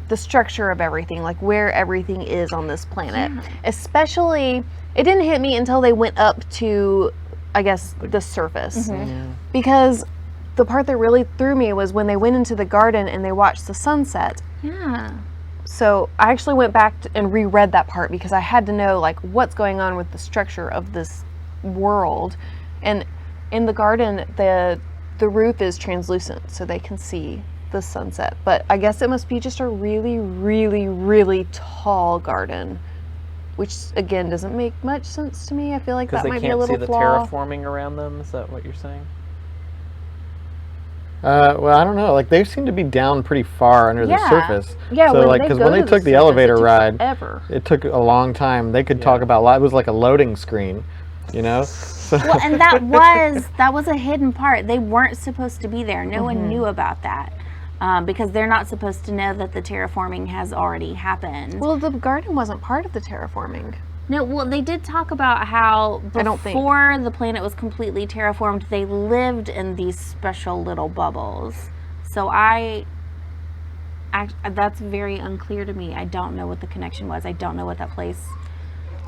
the structure of everything, like where everything is on this planet. Especially, it didn't hit me until they went up to, I guess, the surface. Because the part that really threw me was when they went into the garden and they watched the sunset. Yeah. So I actually went back and reread that part because I had to know like what's going on with the structure of this world. And in the garden, the roof is translucent, so they can see the sunset. But I guess it must be just a really, really, really tall garden, which again doesn't make much sense to me. I feel like because that they might be a can't see little the flaw. terraforming around them. Is that what you're saying? well, I don't know. Like they seem to be down pretty far under the Yeah. surface. Yeah, So when like they because go when they to took the surface, elevator it took ride, forever. it took a long time. They could talk about it was like a loading screen, you know. So, Well, and that was a hidden part. They weren't supposed to be there. No one knew about that. Because they're not supposed to know that the terraforming has already happened. Well, the garden wasn't part of the terraforming. No, well, they did talk about how I don't think- before the planet was completely terraformed, they lived in these special little bubbles. So that's very unclear to me. I don't know what the connection was. I don't know what that place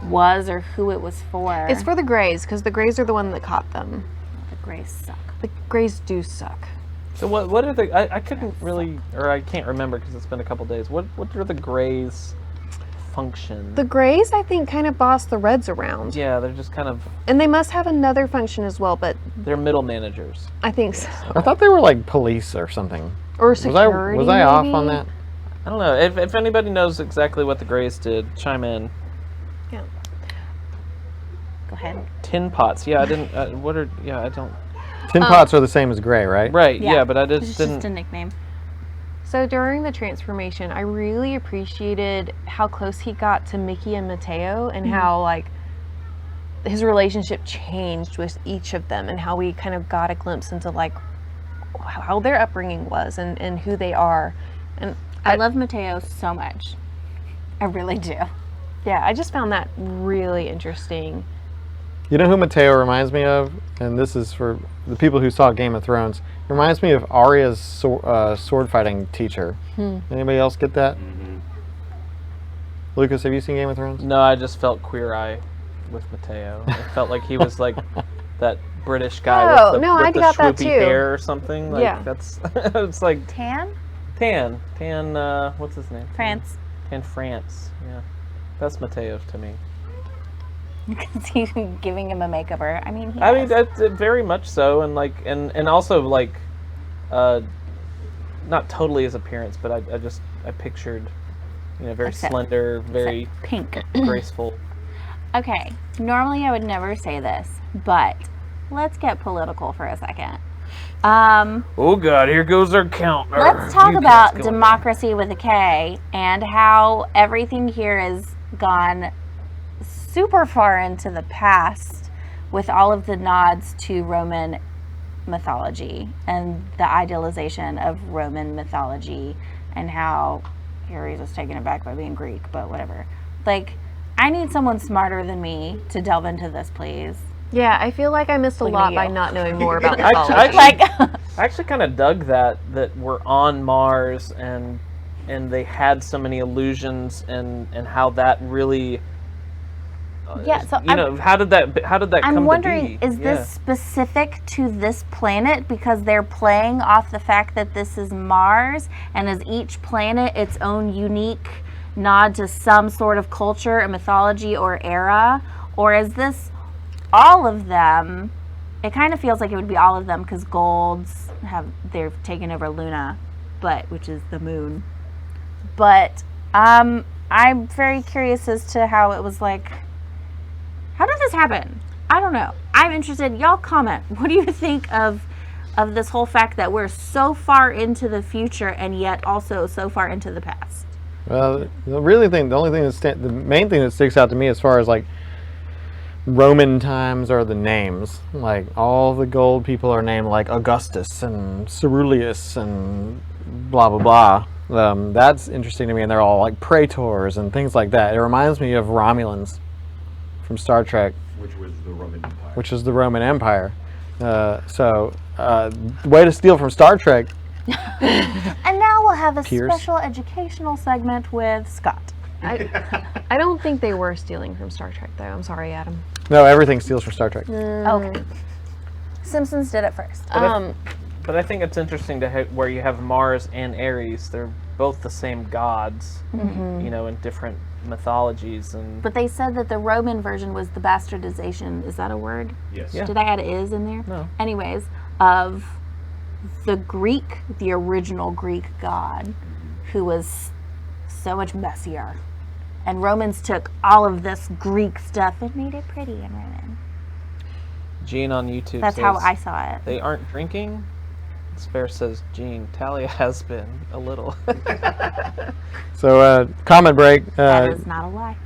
was or who it was for. It's for the Greys, because the Greys are the one that caught them. the Greys suck. The Greys do suck. So what are the? I couldn't really, or I can't remember because it's been a couple days. What are the Greys' function? The Greys, I think, kind of boss the Reds around. Yeah, they're just kind of And they must have another function as well, but they're middle managers. I think so. I thought they were like police or something. Or Was security, I off maybe? on that? I don't know. If anybody knows exactly what the Greys did, chime in. Yeah. Go ahead. Tin pots. Yeah, I didn't. What are? Yeah, I don't. Tin pots are the same as gray, right? Right. Yeah. Yeah, but I It's just just didn't. a nickname. So during the transformation, I really appreciated how close he got to Mickey and Mateo and how like his relationship changed with each of them and how we kind of got a glimpse into like how their upbringing was and who they are. And I love Mateo so much. I really do. yeah, I just found that really interesting. You know who Mateo reminds me of? And this is for the people who saw Game of Thrones. It reminds me of Arya's sword fighting teacher. Anybody else get that? Lucas, have you seen Game of Thrones? No, I just felt Queer Eye with Mateo. It felt like he was like that British guy Oh, with the, no, with I the got that swoopy too. hair or something. Like, Yeah. that's it's like Tan? Tan, what's his name? France. Tan France. Yeah, that's Mateo to me. Because he's giving him a makeover. I mean, I mean, that's very much so, and like, and also like, not totally his appearance, but I pictured, very Except- slender, very pink. graceful. Okay, normally I would never say this, but let's get political for a second. Oh God, here goes our count. Let's talk about democracy with a K and how everything here has gone super far into the past with all of the nods to Roman mythology and the idealization of Roman mythology and how Ares is taken aback by being Greek, but whatever. Like, I need someone smarter than me to delve into this, please. Yeah, I feel like I missed a Look at lot you. by not knowing more about I mythology. Like, I actually kind of dug that we're on Mars and they had so many illusions and how that really. yeah, so how did that I'm come wondering, to be? is this specific to this planet because they're playing off the fact that this is Mars, and is each planet its own unique nod to some sort of culture or mythology or era? Or is this all of them? It kind of feels like it would be all of them because they've taken over Luna, which is the moon. But I'm very curious as to how it was like. How did this happen? I don't know. I'm interested. Y'all comment. What do you think of this whole fact that we're so far into the future and yet also so far into the past? Well, the main thing that sticks out to me as far as like Roman times are the names. Like all the gold people are named like Augustus and Ceruleus and blah blah blah. That's interesting to me, and they're all like praetors and things like that. It reminds me of Romulans from Star Trek, Which was the Roman Empire. which is the Roman Empire. Way to steal from Star Trek. And now we'll have a Pierce. special educational segment with Scott. I don't think they were stealing from Star Trek, though. I'm sorry, Adam. No, everything steals from Star Trek. Okay. Simpsons did it first. But I think it's interesting to where you have Mars and Ares. They're both the same gods, in different mythologies. And But they said that the Roman version was the bastardization. Is that a word? Yes. Yeah. Did I add is in there? No. Anyways, of the original Greek god, who was so much messier. And Romans took all of this Greek stuff and made it pretty and Roman. Gene on YouTube That's says, how I saw it. they aren't drinking. Spare says, Gene, Talia has been a little. So, comment break. That is not a lie.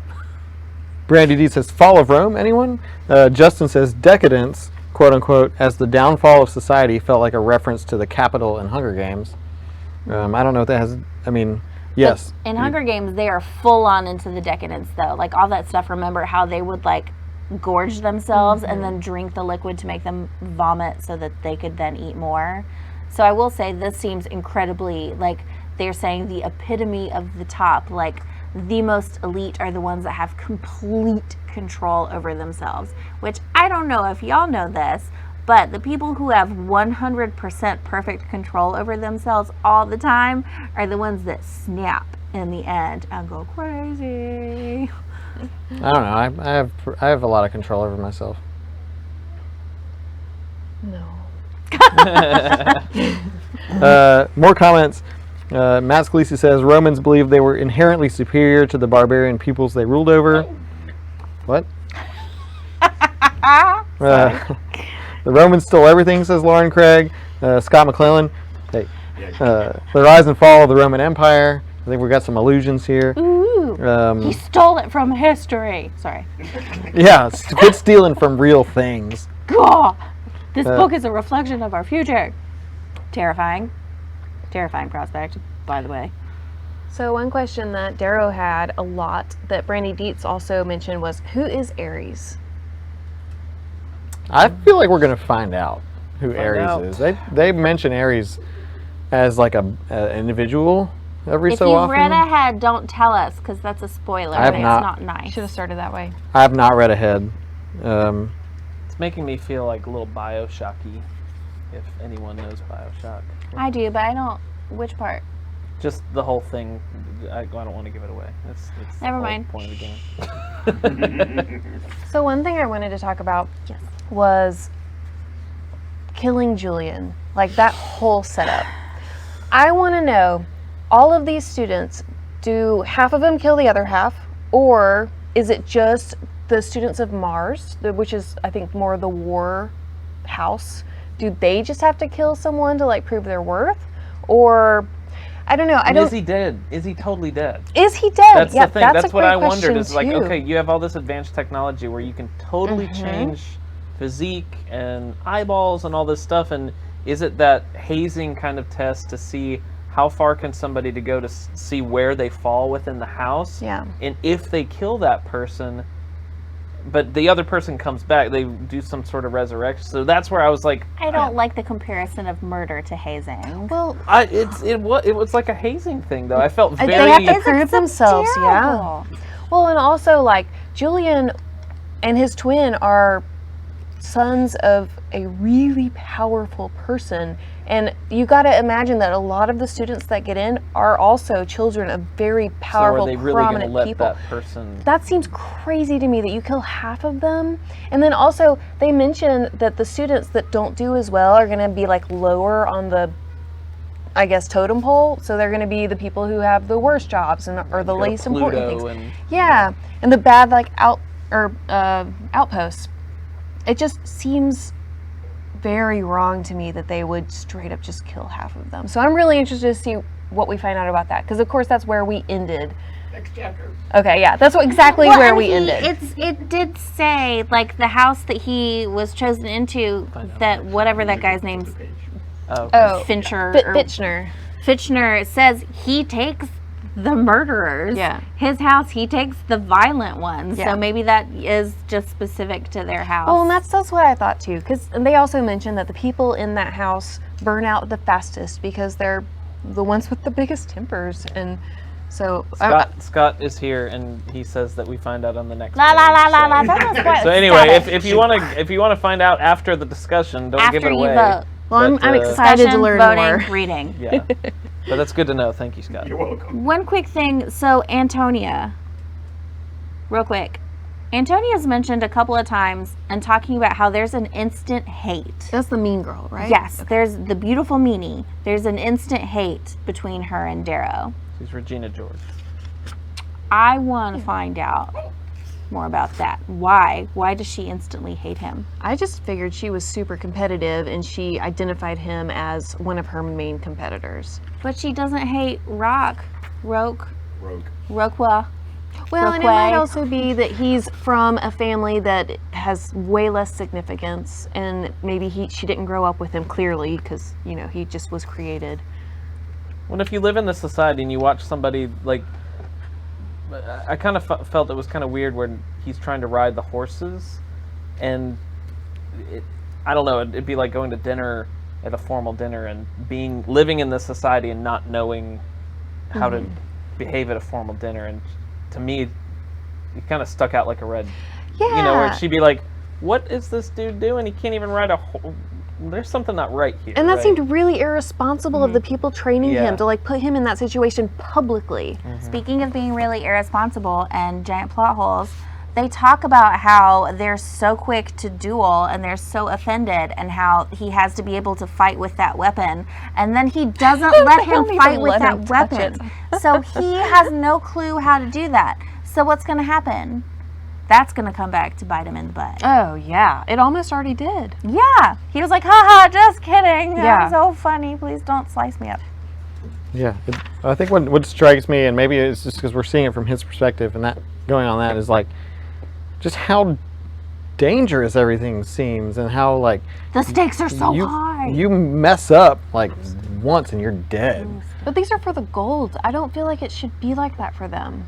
Brandy D says, Fall of Rome, anyone? Justin says, Decadence, quote unquote, as the downfall of society felt like a reference to the Capitol in Hunger Games. I don't know what that has, yes. In Hunger Games, they are full on into the decadence, though. Like all that stuff. Remember how they would like gorge themselves and then drink the liquid to make them vomit so that they could then eat more. So I will say this seems incredibly like they're saying the epitome of the top. Like the most elite are the ones that have complete control over themselves. Which I don't know if y'all know this, but the people who have 100% perfect control over themselves all the time are the ones that snap in the end and go crazy. I don't know. I have a lot of control over myself. No. More comments. Matt Scalisi says Romans believed they were inherently superior to the barbarian peoples they ruled over. What? The Romans stole everything, says Lauren Craig. Scott McClellan. Hey. The rise and fall of the Roman Empire. I think we got some allusions here. Ooh, he stole it from history. Sorry. Yeah, quit stealing from real things. God, this book is a reflection of our future. Terrifying. Terrifying prospect, by the way. So one question that Darrow had a lot that Brandy Dietz also mentioned was, who is Ares? I feel like we're going to find out who Ares out. is. They mention Ares as like an individual, every If so you've often. read ahead, don't tell us because that's a spoiler. I have and not. It's not nice. Should have started that way. I have not read ahead. It's making me feel like a little Bioshocky, if anyone knows Bioshock. I do, but I don't. Which part? Just the whole thing. I don't want to give it away. It's Never the whole mind. point of the game. So one thing I wanted to talk about Yes. was killing Julian. Like that whole setup. I want to know, all of these students, do half of them kill the other half? Or is it just the students of Mars, which is, I think, more the war house? Do they just have to kill someone to like prove their worth? Or, I don't know. I And don't. is he dead? Is he totally dead? Is he dead? That's yeah, the thing. That's That's a what great I wondered. question, Is like, too. okay, you have all this advanced technology where you can totally Mm-hmm. change physique and eyeballs and all this stuff. And is it that hazing kind of test to see how far can somebody to go to see where they fall within the house? Yeah. And if they kill that person, but the other person comes back, they do some sort of resurrection. So that's where I was like, I don't like the comparison of murder to hazing. Well, it was like a hazing thing though. I felt very. they have to Physics prove is themselves, yeah. terrible. Well, and also, like, Julian and his twin are sons of a really powerful person. And you got to imagine that a lot of the students that get in are also children of very So powerful, are they really going to prominent let people. that person? That seems crazy to me that you kill half of them. And then also, they mention that the students that don't do as well are going to be like lower on the, I guess, totem pole. So they're going to be the people who have the worst jobs and or the Go to least important Pluto things. and- Yeah, and the bad like outposts. It just seems very wrong to me that they would straight up just kill half of them. So I'm really interested to see what we find out about that, because of course that's where we ended. Next chapter. Okay, yeah, that's exactly Well, where and we ended. It did say like the house that he was chosen into, that whatever that guy's name's Oh, Fincher or Fitchner. Fitchner says he takes the murderers. Yeah. His house, he takes the violent ones. Yeah. So maybe that is just specific to their house. Well, and that's what I thought too, because they also mentioned that the people in that house burn out the fastest because they're the ones with the biggest tempers, and so Scott is here, and he says that we find out on the next. La la page, la la so- la. That was quite So anyway, static. if you want to find out after the discussion, don't give After it you away. vote. well, I'm But, excited to Discussion, learn voting, more. reading. Yeah, but that's good to know. Thank you, Scott. You're welcome. One quick thing. So Antonia, real quick. Antonia's mentioned a couple of times and talking about how there's an instant hate. That's the mean girl, right? Yes, there's the beautiful meanie. There's an instant hate between her and Darrow. She's Regina George. I want to find out more about that. Why? Why does she instantly hate him? I just figured she was super competitive and she identified him as one of her main competitors. But she doesn't hate Rockwell. Rogue. Well, and it might Brookway. also be that he's from a family that has way less significance, and maybe she didn't grow up with him clearly because, you know, he just was created. Well, if you live in this society and you watch somebody like, I kind of felt it was kind of weird when he's trying to ride the horses, and I don't know, it'd be like going to dinner at a formal dinner and living in this society and not knowing how to behave at a formal dinner. And to me, it kind of stuck out like a red. Yeah. You know, where she'd be like, "What is this dude doing? He can't even ride a horse. There's something not right here." And that right? seemed really irresponsible of the people training Yeah. him to like put him in that situation publicly. Speaking of being really irresponsible and giant plot holes, they talk about how they're so quick to duel and they're so offended, and how he has to be able to fight with that weapon, and then he doesn't let him don't fight even with let that him touch weapon. So he has no clue how to do that. So what's going to happen? That's going to come back to bite him in the butt. Oh, yeah. It almost already did. Yeah. He was like, haha, just kidding. Yeah. That's so funny. Please don't slice me up. Yeah, I think what strikes me, and maybe it's just because we're seeing it from his perspective, and that going on that is like just how dangerous everything seems, and how like The stakes are so you high. you mess up like once and you're dead. But these are for the gold. I don't feel like it should be like that for them.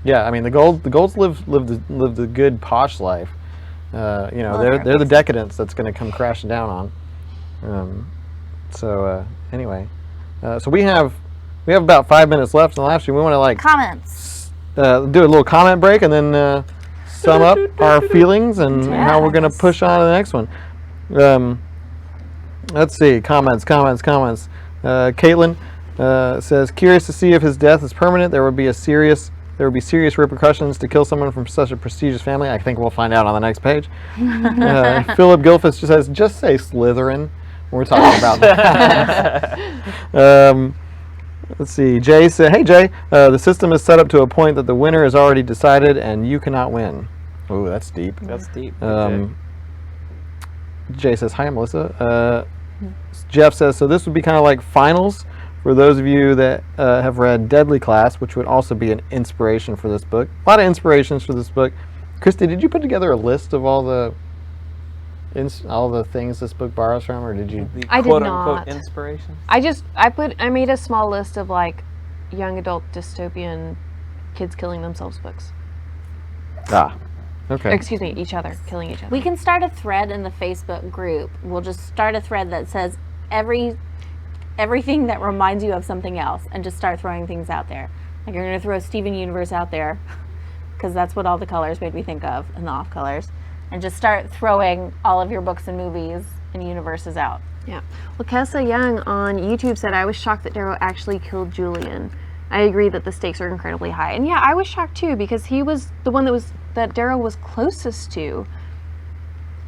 Yeah, I mean the golds live the good posh life. You know, Well, they're the decadence that's going to come crashing down on. So anyway, So we have about 5 minutes left in the live stream. We want to like Comments. do a little comment break and then sum up our feelings and how we're going to push on to the next one. Let's see. Comments. Caitlin says, curious to see if his death is permanent. There would be serious repercussions to kill someone from such a prestigious family. I think we'll find out on the next page. Philip Gilfus just says, just say Slytherin. We're talking about that. Let's see. Jay said, hey Jay, the system is set up to a point that the winner is already decided and you cannot win. Ooh, that's deep. That's deep. Jay says, hi Melissa. Jeff says, so this would be kind of like finals for those of you that have read Deadly Class, which would also be an inspiration for this book. A lot of inspirations for this book. Christy, did you put together a list of all the things this book borrows from, or did you? The I did quote-unquote not. inspiration. I made a small list of like young adult dystopian kids killing themselves books. Okay. Excuse me, each other, killing each other. We can start a thread in the Facebook group. We'll just start a thread that says everything that reminds you of something else, and just start throwing things out there. Like you're going to throw Steven Universe out there, because that's what all the colors made me think of, and the off colors, and just start throwing all of your books and movies and universes out. Yeah. Well, Kessa Young on YouTube said, I was shocked that Darrow actually killed Julian. I agree that the stakes are incredibly high. And yeah, I was shocked too, because he was the one that Darrow was closest to.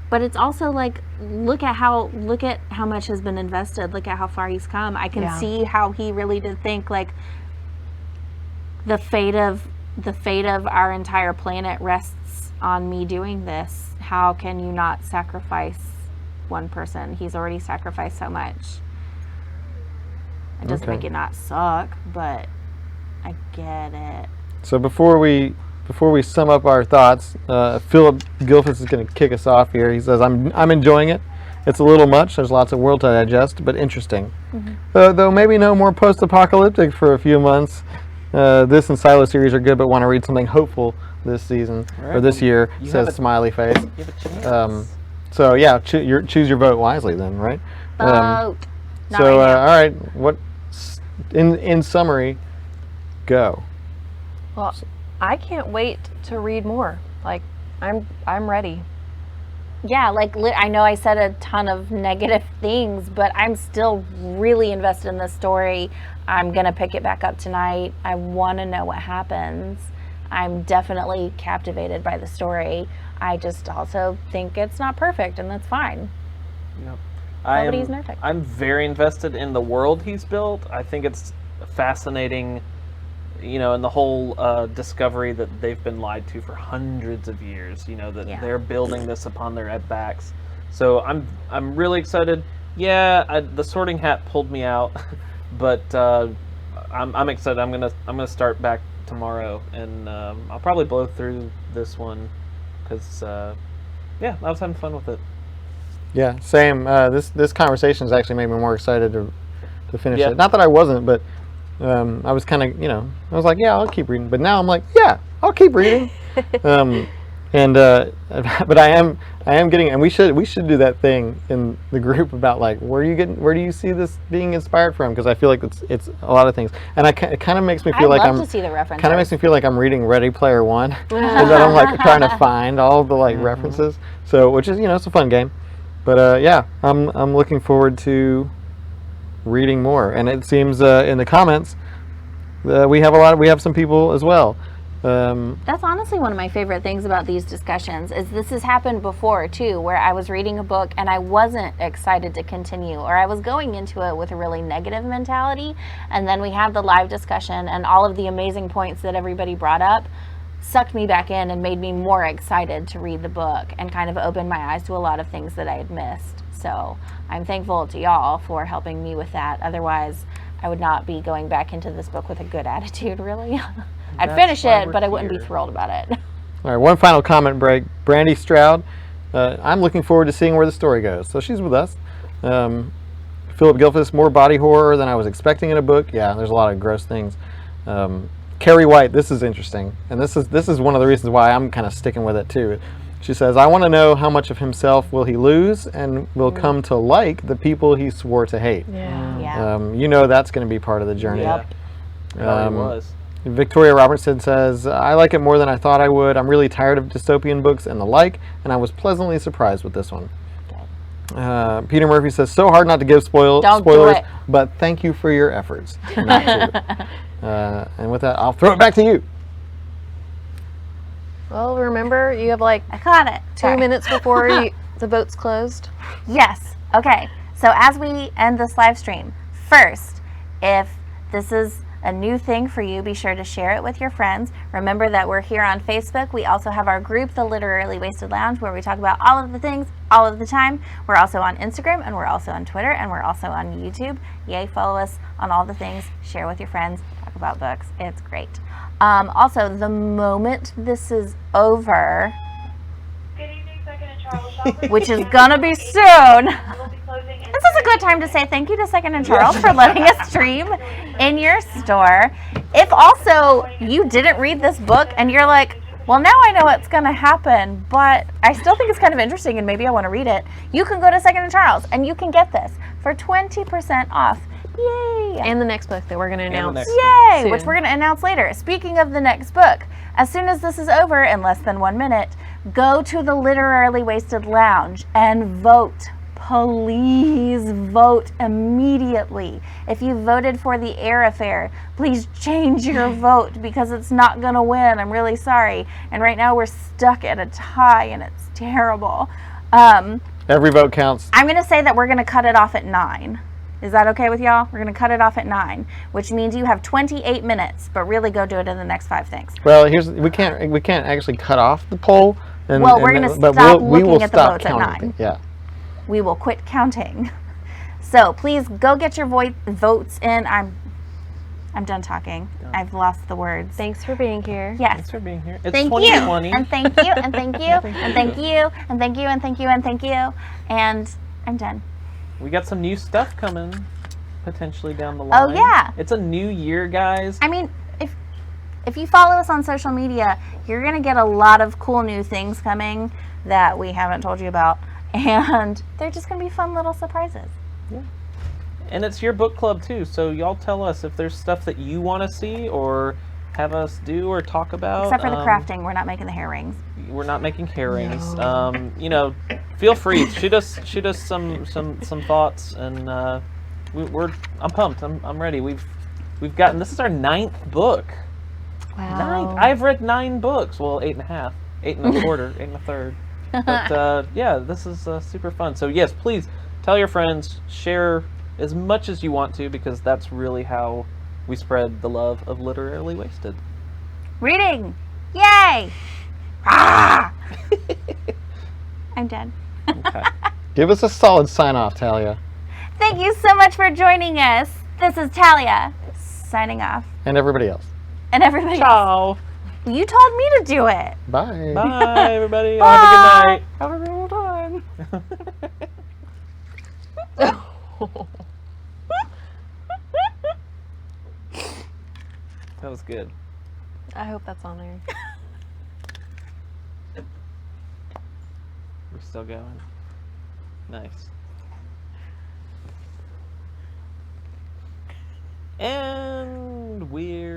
But it's also like, look at how much has been invested. Look at how far he's come. I can see how he really did think like the fate of our entire planet rests on me doing this. How can you not sacrifice one person? He's already sacrificed so much. It doesn't make it not suck, but I get it. So before we sum up our thoughts, Philip Gilfus is going to kick us off here. He says, I'm enjoying it. It's a little much. There's lots of world to digest, but interesting. Though maybe no more post-apocalyptic for a few months. This and Silo series are good, but want to read something hopeful this season or this year, says smiley face. You have a chance. So yeah, choose your vote wisely then, right? Vote. Not So right now. all right, what in summary, go. Well, I can't wait to read more. Like, I'm ready. Yeah, like I know I said a ton of negative things, but I'm still really invested in this story. I'm gonna pick it back up tonight. I want to know what happens. I'm definitely captivated by the story. I just also think it's not perfect, and that's fine. Yep. Nobody's perfect. I'm very invested in the world he's built. I think it's fascinating, and the whole discovery that they've been lied to for hundreds of years. That they're building this upon their backs. So I'm really excited. Yeah, the Sorting Hat pulled me out, but I'm excited. I'm gonna start back tomorrow, and I'll probably blow through this one because I was having fun with it. Yeah, same. This conversation has actually made me more excited to finish Yeah. it. Not that I wasn't, but I was kind of, I was like, yeah, I'll keep reading. But now I'm like, yeah, I'll keep reading. But I am getting, and we should do that thing in the group about like where do you see this being inspired from? Because I feel like it's a lot of things, and it kind of makes me feel I'd like love to see the references. kind of makes me feel like I'm reading Ready Player One, and then I'm like trying to find all the like references. So which is it's a fun game, but yeah, I'm looking forward to reading more, and it seems in the comments we have some people as well. That's honestly one of my favorite things about these discussions is this has happened before too, where I was reading a book and I wasn't excited to continue, or I was going into it with a really negative mentality, and then we had the live discussion and all of the amazing points that everybody brought up sucked me back in and made me more excited to read the book and kind of opened my eyes to a lot of things that I had missed. So I'm thankful to y'all for helping me with that. Otherwise, I would not be going back into this book with a good attitude, really. I'd That's finish why it, we're but I wouldn't be here. thrilled about it. All right, one final comment break. Brandy Stroud, I'm looking forward to seeing where the story goes. So she's with us. Philip Gilfus, more body horror than I was expecting in a book. Yeah, there's a lot of gross things. Carrie White, this is interesting, and this is one of the reasons why I'm kind of sticking with it too. She says, I want to know how much of himself will he lose and will come to like the people he swore to hate. Yeah. You know that's going to be part of the journey. Yep. It already was. Victoria Robertson says, I like it more than I thought I would. I'm really tired of dystopian books and the like, and I was pleasantly surprised with this one. Peter Murphy says, so hard not to give Don't do spoilers, it. but thank you for your efforts. Not to. And with that, I'll throw it back to you. Well, remember, you have like I caught it. 2 minutes before the vote's closed. Yes. Okay. So as we end this live stream, first, if this is a new thing for you, be sure to share it with your friends. Remember that we're here on Facebook. We also have our group, The Literally Wasted Lounge, where we talk about all of the things all of the time. We're also on Instagram, and we're also on Twitter, and we're also on YouTube. Yay, follow us on all the things. Share with your friends. Talk about books. It's great. Also, the moment this is over, Good evening, Second and Charles Shoppers. which is gonna be soon. This is a good time to say thank you to Second and Charles for letting us stream in your store. If also you didn't read this book and you're like, well, now I know what's going to happen, but I still think it's kind of interesting and maybe I want to read it, you can go to Second and Charles and you can get this for 20% off. Yay! And the next book that we're going to announce. next Yay! soon. Which we're going to announce later. Speaking of the next book, as soon as this is over in less than 1 minute, go to the Literally Wasted Lounge and vote. Please vote immediately. If you voted for the Air Affair, please change your vote because it's not going to win. I'm really sorry. And right now we're stuck at a tie and it's terrible. Every vote counts. I'm going to say that we're going to cut it off at 9. Is that okay with y'all? We're going to cut it off at 9, which means you have 28 minutes, but really go do it in the next 5 things. Well, we can't actually cut off the poll. And, Well, we're gonna but stop we will looking at the stop votes at counting. 9. Yeah. We will quit counting. So please go get your votes in. I'm done talking. I've lost the words. Thanks for being here. Yes. Thanks for being here. It's Thank you. 2020. And thank you. And thank you. And thank you. And thank you. And thank you. And thank you. And I'm done. We got some new stuff coming potentially down the line. Oh, yeah. It's a new year, guys. I mean, if you follow us on social media, you're going to get a lot of cool new things coming that we haven't told you about. And they're just going to be fun little surprises. And it's your book club too, so y'all tell us if there's stuff that you want to see or have us do or talk about. Except for the crafting. We're not making the hair rings. We're not making hair rings. You know, feel free. Shoot us some thoughts, and I'm pumped. I'm ready. We've gotten, this is our 9th book. Wow. 9th. I've read 9 books. Well, 8.5, 8.25, 8.33. But yeah, this is super fun. So yes, please tell your friends, share as much as you want to, because that's really how we spread the love of Literally Wasted. Reading! Yay! Ah! I'm done. Okay. Give us a solid sign off, Talia. Thank you so much for joining us. This is Talia signing off. And everybody else. And everybody else. Ciao. You told me to do it. Bye. Bye, everybody. Bye. Have a good night. Have a real time. That was good. I hope that's on there. We're still going. Nice. And we're